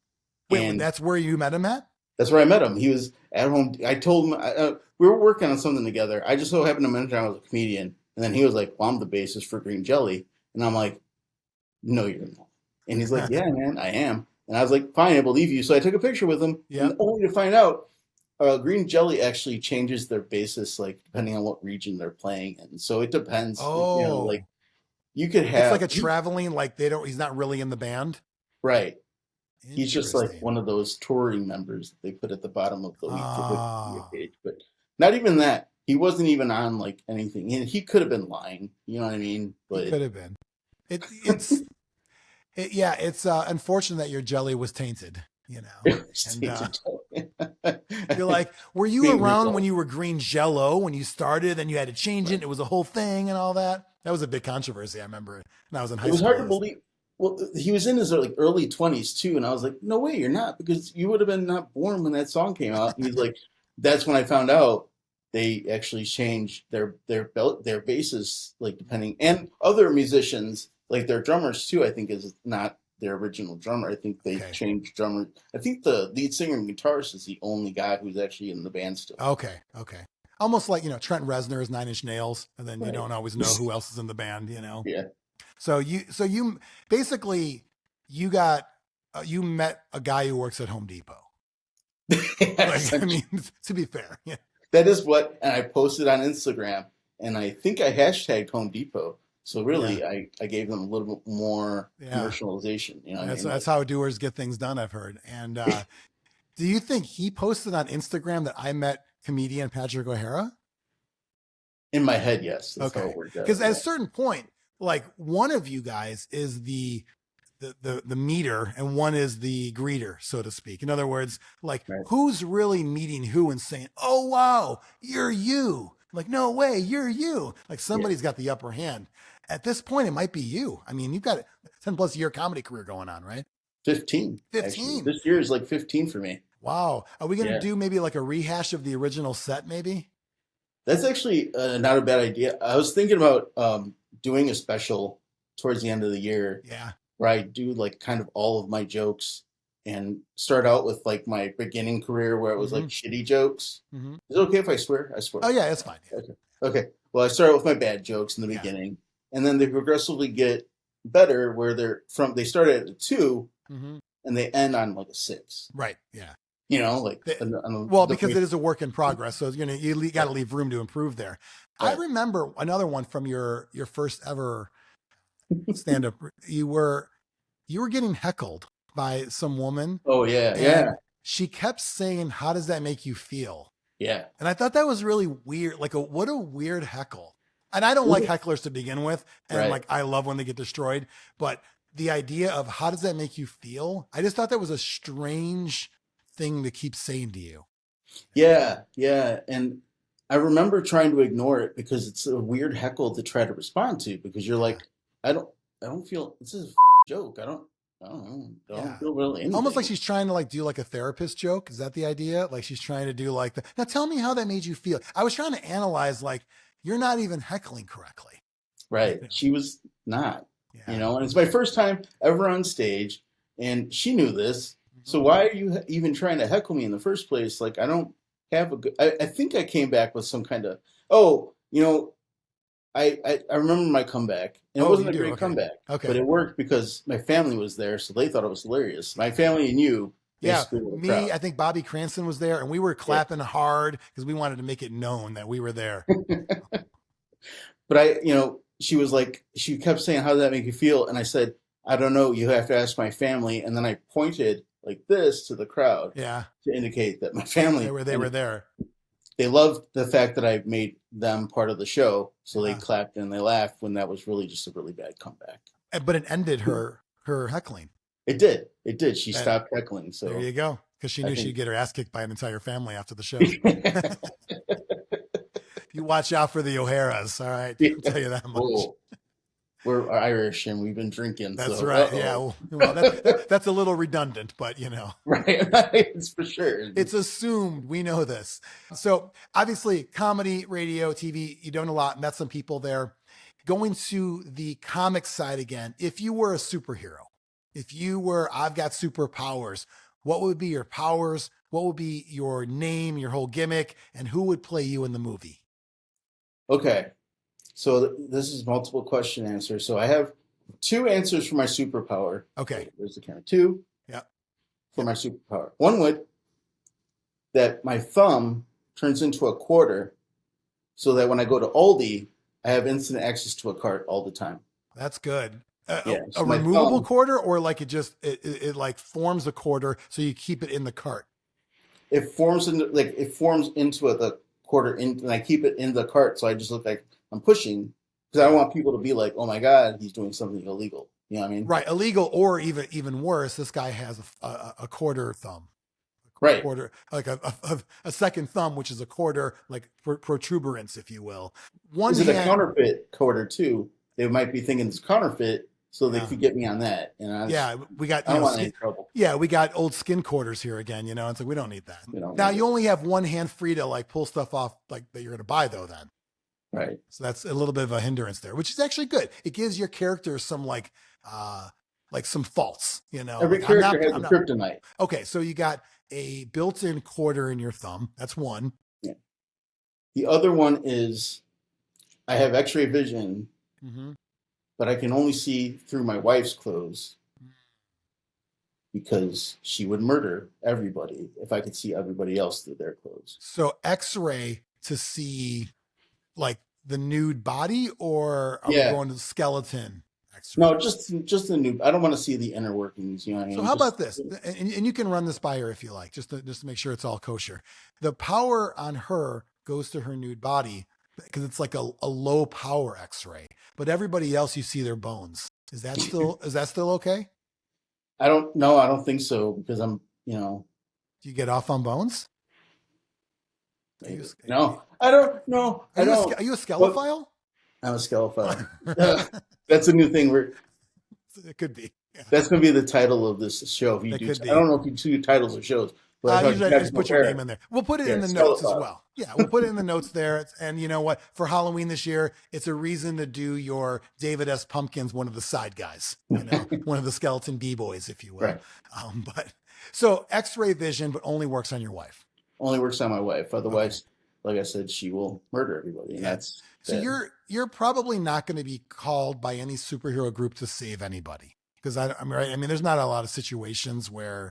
Wait, and that's where you met him at? that's where I met him. He was at home. I told him we were working on something together. I just so happened to mention I was a comedian, and then he was like, "Well, I'm the bassist for Green Jelly," and I'm like, "No, you're not." And he's like, "Yeah, man, I am." And I was like, "Fine, I believe you." So I took a picture with him, and Yep. only to find out Green Jelly actually changes their basis like depending on what region they're playing in. So it depends. Like Oh, you could it's like have a traveling, like they don't, he's not really in the band. right. He's just like Interesting. one of those touring members that they put at the bottom of the Wikipedia Ah, page. But not even that. He wasn't even on like anything. He could have been lying. You know what I mean? he But could have been. Yeah, it's unfortunate that your jelly was tainted, you know. it was And tainted. you're like, were you Being around when result. you were green jello when you started and you had to change it? Right. It was a whole thing and all that. That was a big controversy. I remember when I was in It high was hard school. to It was, believe. Well, he was in his like early 20s too, and I was like, "No way, you're not," because you would have been not born when that song came out. And he's like, "That's when I found out they actually changed their basses, like depending, and other musicians, like their drummers too. I think is not their original drummer. I think they okay. changed drummer. I think the lead singer and guitarist is the only guy who's actually in the band still. Okay. Okay. Almost like, Trent Reznor is Nine Inch Nails, and then you Right? don't always know who else is in the band. Yeah. So you basically you got you met a guy who works at Home Depot. Like, I mean, to be fair, yeah, That is what, and I posted on Instagram, and I think I hashtagged Home Depot. So yeah, really, I gave them a little bit more yeah. commercialization. You know what I That's mean? that's Like how doers get things done. I've heard. And do you think he posted on Instagram that I met comedian Patrick O'Hara? in my head, yes, that's how Okay, it worked because out. at a Yeah, certain point, like one of you guys is the meter and one is the greeter, so to speak. In other words, like right. who's really meeting who and saying, "Oh wow, you're you." Like, no way, you're you. Like Yeah, somebody's got the upper hand. At this point, it might be you. I mean, you've got a 10 plus year comedy career going on, right? 15 actually. 15. This year is like 15 for me. Wow. Are we going to Yeah, do maybe like a rehash of the original set, maybe? that's actually not a bad idea. I was thinking about doing a special towards the end of the year Yeah. where I do like kind of all of my jokes and start out with like my beginning career where it was like Mm-hmm. shitty jokes. Mm-hmm. Is it okay if I swear? I swear. Oh, yeah, it's fine. Okay. Okay. Well, I start out with my bad jokes in the Yeah. Yeah. beginning, and then they progressively get better where they start at a two Mm-hmm. and they end on like a six. Right. Yeah. You know, like Well, because it is a work in progress, so you got to leave room to improve there. I right. remember another one from your first ever stand up. You were getting heckled by some woman, Oh yeah, yeah, and she kept saying, "How does that make you feel?" yeah. And I thought that was really weird. Like, what a weird heckle. And I don't like hecklers to begin with, and Right. like I love when they get destroyed. But the idea of how does that make you feel? I just thought that was a strange thing to keep saying to you. Yeah, yeah. And I remember trying to ignore it because it's a weird heckle to try to respond to because you're Yeah. like, I don't, I don't feel this is a joke. I don't know. I don't Yeah. feel really Almost like anything. she's trying to like do like a therapist joke. Is that the idea? Like she's trying to do like now tell me how that made you feel. I was trying to analyze like you're not even heckling correctly. Right. She was not, Yeah. and it's my first time ever on stage, and she knew this. So Mhm. why are you even trying to heckle me in the first place? Like, I don't have a good, I think I came back with some kind of, oh, I remember my comeback, and it Oh, you wasn't a do. great Okay. comeback, but Okay. it worked because my family was there, so they thought it was hilarious. My family and you Yeah. basically were the Me, crowd. I think Bobby Cranston was there and we were Yeah. clapping hard because we wanted to make it known that we were there. But she was like, she kept saying, "How did that make you feel?" And I said, "I don't know. You have to ask my family." And then I pointed like this to the crowd Yeah. to indicate that my They family, were they and were there. they loved the fact that I made them part of the show. So they Yeah. clapped and they laughed when that was really just a really bad comeback. But it ended her heckling. It did. It did. She That stopped heckling. there So you go. Because she I knew think. she'd get her ass kicked by an entire family after the show. You watch out for the O'Haras. All right. I'll tell you that much. Cool. we're Irish and we've been drinking. That's So, right. Yeah. Well, that's a little redundant, but right, it's for sure. it's assumed we know this. So obviously, comedy, radio, TV, you don't a lot, met some people there. Going to the comic side again, if you were a superhero, if you were, I've got superpowers, what would be your powers? What would be your name, your whole gimmick, and who would play you in the movie? Okay, so this is multiple question answer. So I have two answers for my superpower. Okay. Wait, where's the camera? Two. Yeah. For my superpower. One would that my thumb turns into a quarter, so that when I go to Aldi, I have instant access to a cart all the time. That's good. Yeah, A so my removable thumb, quarter, or like it like forms a quarter, so you keep it in the cart. it forms into the quarter and I keep it in the cart, so I just look like I'm pushing because I don't want people to be like, "Oh my God, he's doing something illegal." You know what I mean? Right, illegal, or even worse, this guy has a quarter thumb, Right. quarter like a second thumb, which is a quarter, like protuberance, if you will. One Is it a hand, counterfeit quarter too? They might be thinking it's counterfeit, so they yeah, could get me on that. And yeah. We got I don't want any trouble. yeah, we got old skin quarters here again. It's like we don't need that. You know, Now you only have one hand free to like pull stuff off like that you're going to buy though. Then right. so that's a little bit of a hindrance there, which is actually good. It gives your character some like some faults. Every Like, character has I'm a not kryptonite. okay. So you got a built-in quarter in your thumb. That's one. Yeah. The other one is I have X-ray vision, Mm-hmm. but I can only see through my wife's clothes because she would murder everybody if I could see everybody else through their clothes. So X-ray to see like the nude body, or are we Yeah. going to the skeleton X-ray? No, just the new. I don't want to see the inner workings. You know what I mean? So how about this? And you can run this by her if you like, just to make sure it's all kosher. The power on her goes to her nude body because it's like a low power X-ray. But everybody else, you see their bones. Is that still okay? I don't know. I don't think so because I'm. Do you get off on bones? No, I don't know. Are you don't. are you a skelephile? I'm a skelephile. That's a new thing. It could be. Yeah. That's going to be the title of this show. If you do, I don't know if you do titles of shows, but usually I just put your name in there. We'll put it in the notes as well. Yeah, we'll put it in the notes there. And you know what? For Halloween this year, it's a reason to do your David S. Pumpkins, one of the side guys, one of the skeleton B-boys, if you will. Right. But so X-ray vision, but only works on your wife. Only works on my wife. Otherwise, like I said, she will murder everybody. And that's so you're probably not going to be called by any superhero group to save anybody. Because I'm right. I mean, there's not a lot of situations where,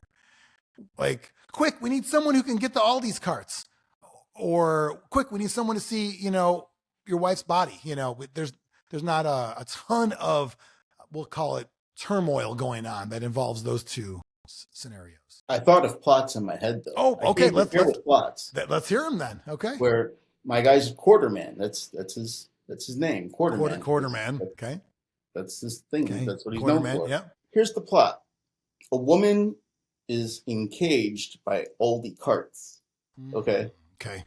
like, quick, we need someone who can get the Aldi's carts, or quick, we need someone to see, your wife's body. There's not a ton of, we'll call it turmoil going on that involves those two scenarios. I thought of plots in my head though. Oh, okay. Let's plots. Let's hear them then. Okay. Where my guy's Quarterman. That's his name. Quarterman. Quarterman. Okay. That's his thing. Okay. That's what he's known for. Yeah. Here's the plot. A woman is encaged by Aldi carts. Okay. Okay.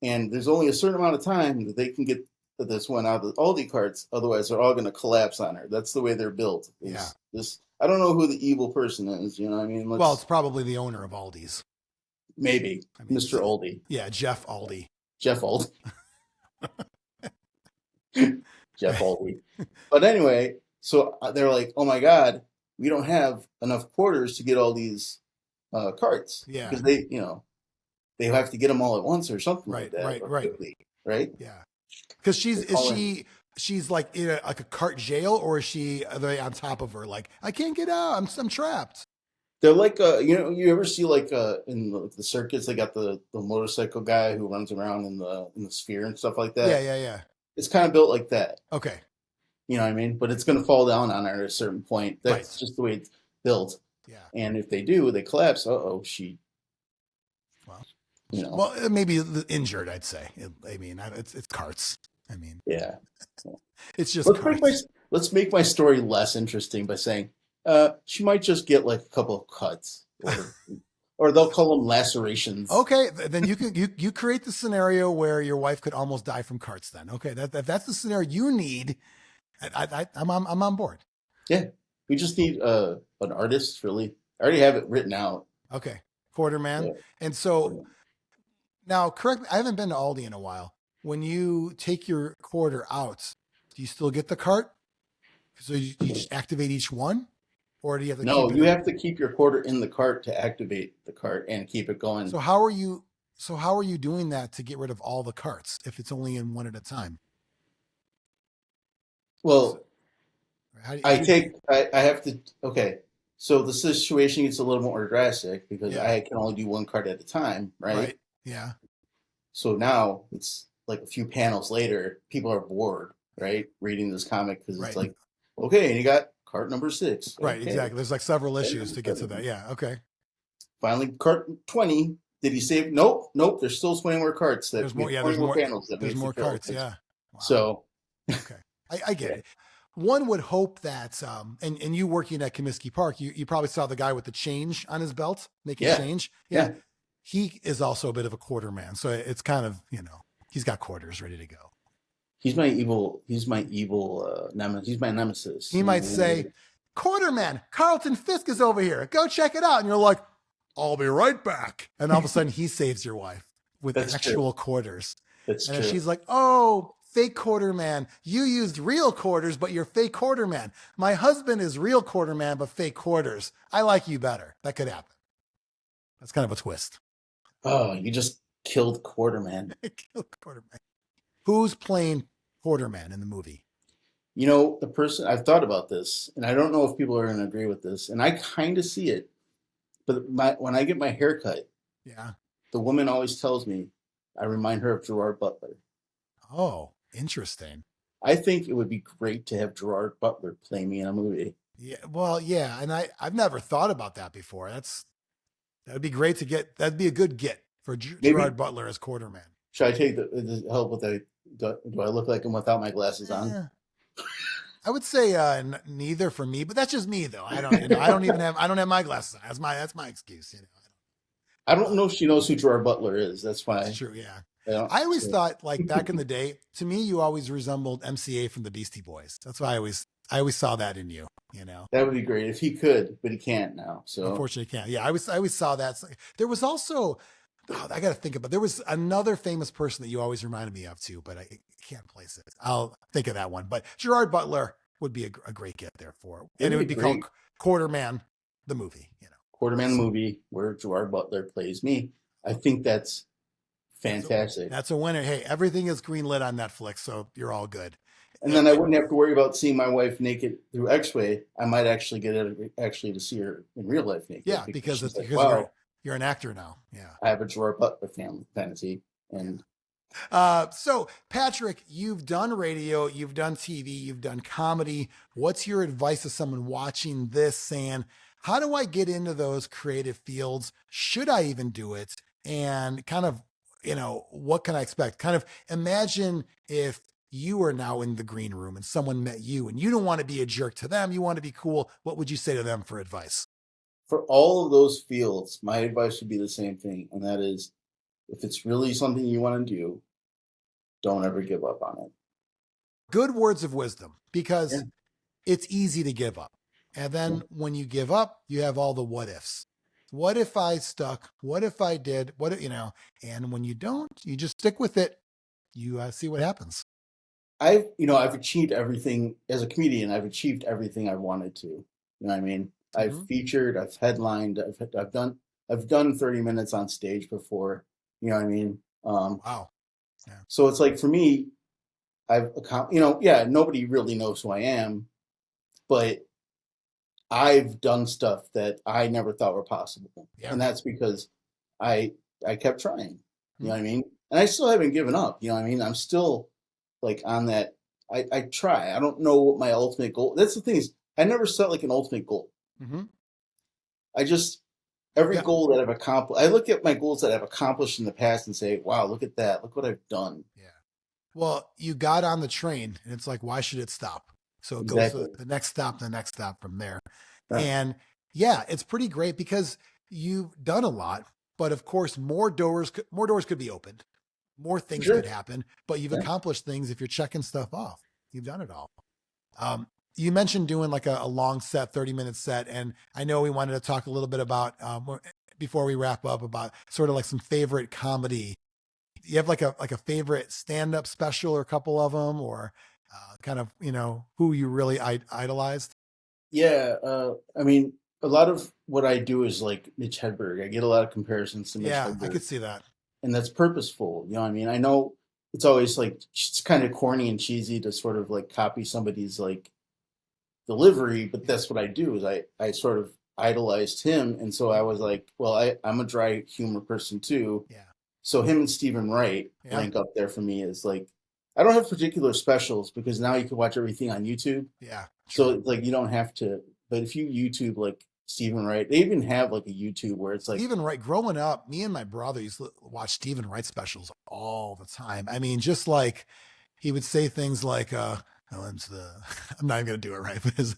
And there's only a certain amount of time that they can get this one out of the Aldi carts. Otherwise, they're all going to collapse on her. That's the way they're built. I don't know who the evil person is. You know what I mean? Well, it's probably the owner of Aldi's. Maybe. Mr. Aldi. Yeah. Jeff Aldi. Jeff Aldi. Jeff Aldi. But anyway, so they're like, oh my God, we don't have enough quarters to get all these carts. Yeah. Because they have to get them all at once or something like that. Right. Quickly, right? Yeah. Because she's like in a cart jail, or are they on top of her? Like, I can't get out. I'm trapped. They're like, you ever see like in the circus, they got the motorcycle guy who runs around in the sphere and stuff like that. Yeah. It's kind of built like that. Okay. You know what I mean? But it's going to fall down on her at a certain point. That's just the way it's built. Yeah. And if they do, they collapse. She. Well, Well, maybe injured, I'd say. It's carts. I mean, yeah. It's just let's make my story less interesting by saying she might just get like a couple of cuts, or they'll call them lacerations. Okay, then you create the scenario where your wife could almost die from carts. Then okay, that's the scenario you need. I'm on board. Yeah, we just need an artist. Really, I already have it written out. Okay, Quarterman. Yeah. And so now, correct me, I haven't been to Aldi in a while. When you take your quarter out, do you still get the cart? So you just activate each one, or do you have to No, keep it you in? have to keep your quarter in the cart to activate the cart and keep it going. So how are you? So how are you doing that to get rid of all the carts if it's only in one at a time? So Well, how if you? I have to, okay. So the situation gets a little more drastic because Yeah, I can only do one card at a time, right? right. Yeah, So now it's like a few panels later, people are bored, right? Reading this comic because it's right, like, okay, and you got card number 6. right. Okay. Exactly. There's like several And issues to get to that. Yeah. Okay. finally, card 20. Did he save? Nope, nope. There's still 20 more cards that There's we more. have Yeah. 20 more panels that we There's have to more fill. carts. Yeah. Wow. So, Okay. I get yeah. it. One would hope that, and you working at Comiskey Park, you probably saw the guy with the change on his belt making Yeah. change. Yeah. Yeah. He is also a bit of a quarter man. So it's kind of, he's got quarters ready to go. He's my evil nemesis. He's my nemesis. He might say, Quarterman, Carlton Fisk is over here. Go check it out. And you're like, I'll be right back. And all of a sudden he saves your wife with That's actual true. quarters. That's And if true. she's like, oh, fake quarterman, you used real quarters, but you're fake quarterman. My husband is real quarterman, but fake quarters. I like you better. That could happen. That's kind of a twist. Oh, you just killed Quarterman. Quarterman. Who's playing quarterman in the movie? You know, the person I've thought about this, and I don't know if people are going to agree with this, and I kind of see it. But when I get my hair cut, Yeah. the woman always tells me I remind her of Gerard Butler. Oh, interesting. I think it would be great to have Gerard Butler play me in a movie. Yeah. Well, yeah. And I've never thought about that before. That'd be great to get. That'd be a good get for Maybe Gerard Butler as quarterman. should I take the help with the? Do I look like him without my glasses on? Eh, I would say neither for me, but that's just me though. I don't, I don't have my glasses on. That's my excuse. I don't Uh, know if she knows who Gerard Butler is. That's that's why true. Yeah. I don't. I always So thought like back in the day, to me, you always resembled MCA from the Beastie Boys. That's why I always saw that in you, that would be great if he could, but he can't now. So Unfortunately, you can't. Yeah. I always saw that. There was also, I got to think about, there was another famous person that you always reminded me of too, but I can't place it. I'll think of that one. But Gerard Butler would be a great get there for, and it'd it be would be called great. Quarterman, the movie. Quarterman movie where Gerard Butler plays me. I think that's That's a, fantastic. that's a winner. Hey, everything is greenlit on Netflix, so you're all good. And then I wouldn't have to worry about seeing my wife naked through X-ray. I might actually get it actually to see her in real life naked Yeah, because because she's it's like, because "Wow, you're an actor now. Yeah. I have a Gerard Butler family fantasy." And So Patrick, you've done radio, you've done TV, you've done comedy. What's your advice to someone watching this saying, how do I get into those creative fields? Should I even do it? And kind of, what can I expect? Kind of imagine if you are now in the green room and someone met you and you don't want to be a jerk to them, you want to be cool. What would you say to them for advice? for all of those fields, my advice would be the same thing, and that is, if it's really something you want to do, don't ever give up on it. Good words of wisdom Yeah, because it's easy to give up. And yeah. then when you give up, you have all the what ifs. What if I stuck? What if I did? And when you don't, you just stick with it. You see what happens. I've achieved everything as a comedian. I've achieved everything I wanted to. You know what I mean? I've Hmm. featured, I've headlined, I've done 30 minutes on stage before. You know what I mean? Wow. Yeah. So it's like for me, yeah, nobody really knows who I am, but I've done stuff that I never thought were possible, Yeah. and that's because I I kept trying. You know Hmm. what I mean? And I still haven't given up. You know what I mean? I'm still like on that. I try. I don't know what my ultimate goal. That's the thing is, I never set like an ultimate goal. Hmm. I just every Yeah. goal that I've accomplished. I look at my goals that I've accomplished in the past and say, "Wow, look at that! Look what I've done." Yeah. Well, you got on the train and it's like, why should it stop? So it goes to Exactly. the next stop, the next stop from there. Yeah. And yeah, it's pretty great because you've done a lot, but of course, more doors could be opened, more For things could sure. happen, but you've Yeah. accomplished things if you're checking stuff off. You've done it all. You mentioned doing like a long set, 30-minute set. And I know we wanted to talk a little bit about, before we wrap up, about sort of like some favorite comedy. You have like a favorite stand-up special or a couple of them, or kind of, who you really idolized? Yeah, I mean, a lot of what I do is like Mitch Hedberg. I get a lot of comparisons to Mitch Yeah, I Hedberg, could see that. and that's purposeful. You know what I mean? I know it's always like it's kind of corny and cheesy to sort of like copy somebody's like delivery, but Yeah. that's what I do is I sort of idolized him, and so I was like, well, I'm a dry humor person too. Yeah. So him and Stephen Wright Yeah. rank up there for me as like I don't have particular specials because now you can watch everything on YouTube. Yeah. So True. it's like you don't have to. But if you YouTube like Stephen Wright, they even have like a YouTube where it's like Stephen Wright, growing up, me and my brother used to watch Stephen Wright specials all the time. I mean, just like he would say things like, I went to the, I'm not even going to do it right, but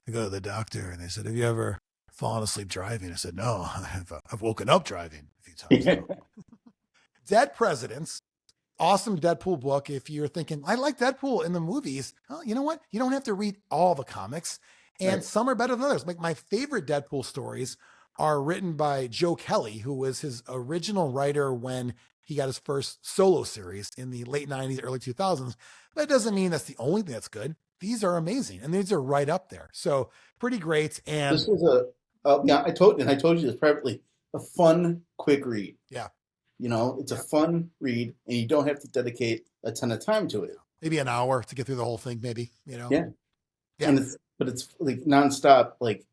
I go to the doctor and they said, have you ever fallen asleep driving? I said, no, I've woken up driving a few times though. Dead Presidents, awesome Deadpool book. If you're thinking, I like Deadpool in the movies, well, you know what? You don't have to read all the comics, and right. some are better than others. Like my favorite Deadpool stories are written by Joe Kelly, who was his original writer when he got his first solo series in the late 90s, early 2000s. But it doesn't mean that's the only thing that's good. These are amazing, and these are right up there. So pretty great. And This was yeah, I told you this privately, a fun, quick read. yeah, You know, it's a yeah, fun read, and you don't have to dedicate a ton of time to yeah. it. Maybe an hour to get through the whole thing, maybe. Yeah, Yeah, and it's like nonstop. Like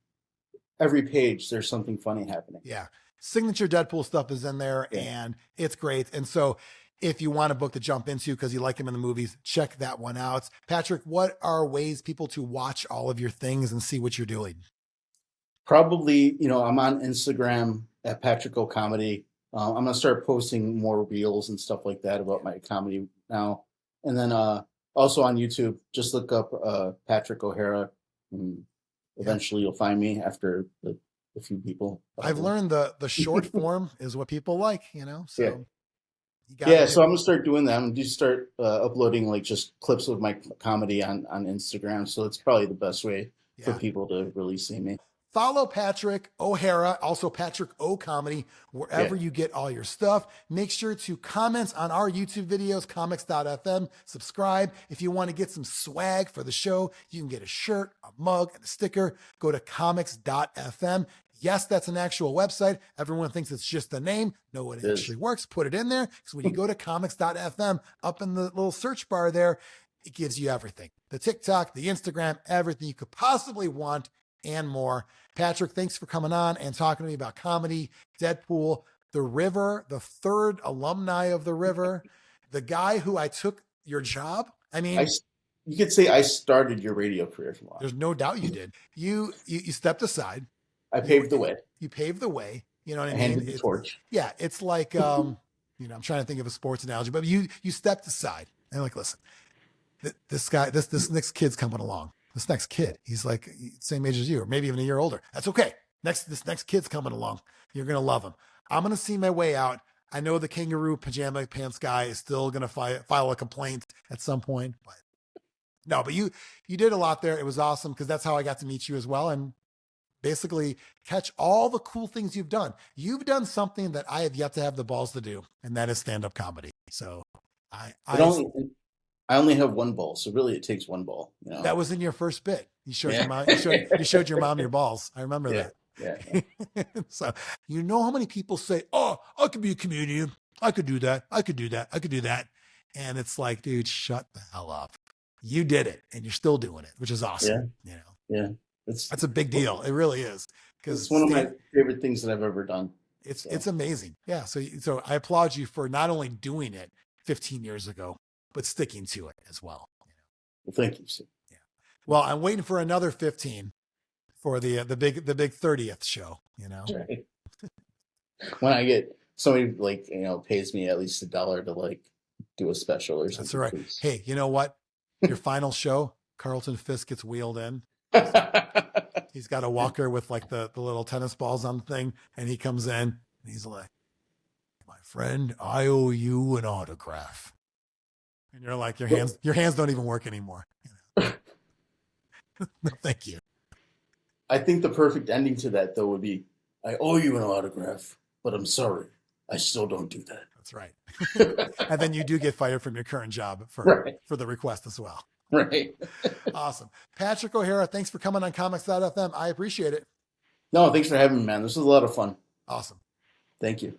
every page, there's something funny happening. yeah. Signature Deadpool stuff is in there Yeah, and it's great. And so if you want a book to jump into because you like him in the movies, check that one out. Patrick, what are ways people to watch all of your things and see what you're doing? probably. You know, I'm on Instagram at Patrick O Comedy. I'm gonna start posting more reels and stuff like that about my comedy now, and then also on YouTube, just look up Patrick O'Hara, and Yeah. eventually you'll find me after a few people I've probably. learned the short form is what people like, Yeah. so you got to Yeah, so give. I'm gonna start doing that. I'm gonna just start uploading like just clips of my comedy on Instagram. So it's probably the best way for Yeah. people to really see me. Follow Patrick O'Hara, also Patrick O Comedy, Yeah, wherever you get all your stuff. Make sure to comment on our YouTube videos, comics.fm. Subscribe. If you want to get some swag for the show, you can get a shirt, a mug, and a sticker. Go to comics.fm. Yes, that's an actual website. Everyone thinks it's just a name. No, it it is. actually works. Put it in there. Because when you go to comics.fm, up in the little search bar there, it gives you everything: the TikTok, the Instagram, everything you could possibly want and more. Patrick, thanks for coming on and talking to me about comedy, Deadpool, The River, the third alumni of The River, the guy who I took your job. I I mean, you could say I started your radio career from on. there's no doubt you did. You stepped aside. I You paved the way. you paved the way. You know what I I mean? handed the torch. Yeah, it's like I'm trying to think of a sports analogy, but you stepped aside and like, listen, this guy, this next kid's coming along. This next kid, he's like same age as you, or maybe even a year older. That's okay. This next kid's coming along. You're gonna love him. I'm gonna see my way out. I know the kangaroo pajama pants guy is still gonna file a complaint at some point, but no. But you did a lot there. It was awesome because that's how I got to meet you as well, and basically catch all the cool things you've done. You've done something that I have yet to have the balls to do, and that is stand up comedy. So I It I only I only have one ball, so really it takes one ball. You know. that was in your first bit. You showed your Yeah. mom. You showed your mom your balls. I remember Yeah. Yeah. that. So you know how many people say, "Oh, I could be a comedian. I could do that. I could do that. I could do that," and it's like, dude, shut the hell up. You did it, and you're still doing it, which is awesome. Yeah. You know, Yeah. It's that's a big deal. It really is it's because one of my favorite things that I've ever done. So it's amazing. Yeah. So I applaud you for not only doing it 15 years ago, but sticking to it as well. well, thank you. So, Yeah. Well, I'm waiting for another 15 for the big 30th show, right. When I get somebody like pays me at least $1 to like do a special or That's something, all right. please. Hey, you know what? Your final show, Carlton Fisk gets wheeled in. He's got a walker with like the little tennis balls on the thing, and he comes in and he's like, "My friend, I owe you an autograph." And you're like, your hands don't even work anymore. No, thank you. I think the perfect ending to that though would be, I owe you an autograph, but I'm sorry, I still don't do That's right. that. And then you do get fired from your current job Right, for the request as well. right. Awesome. Patrick O'Hara, thanks for coming on Comics.fm. I appreciate it. No, thanks for having me, man. This was a lot of fun. Awesome. Thank you.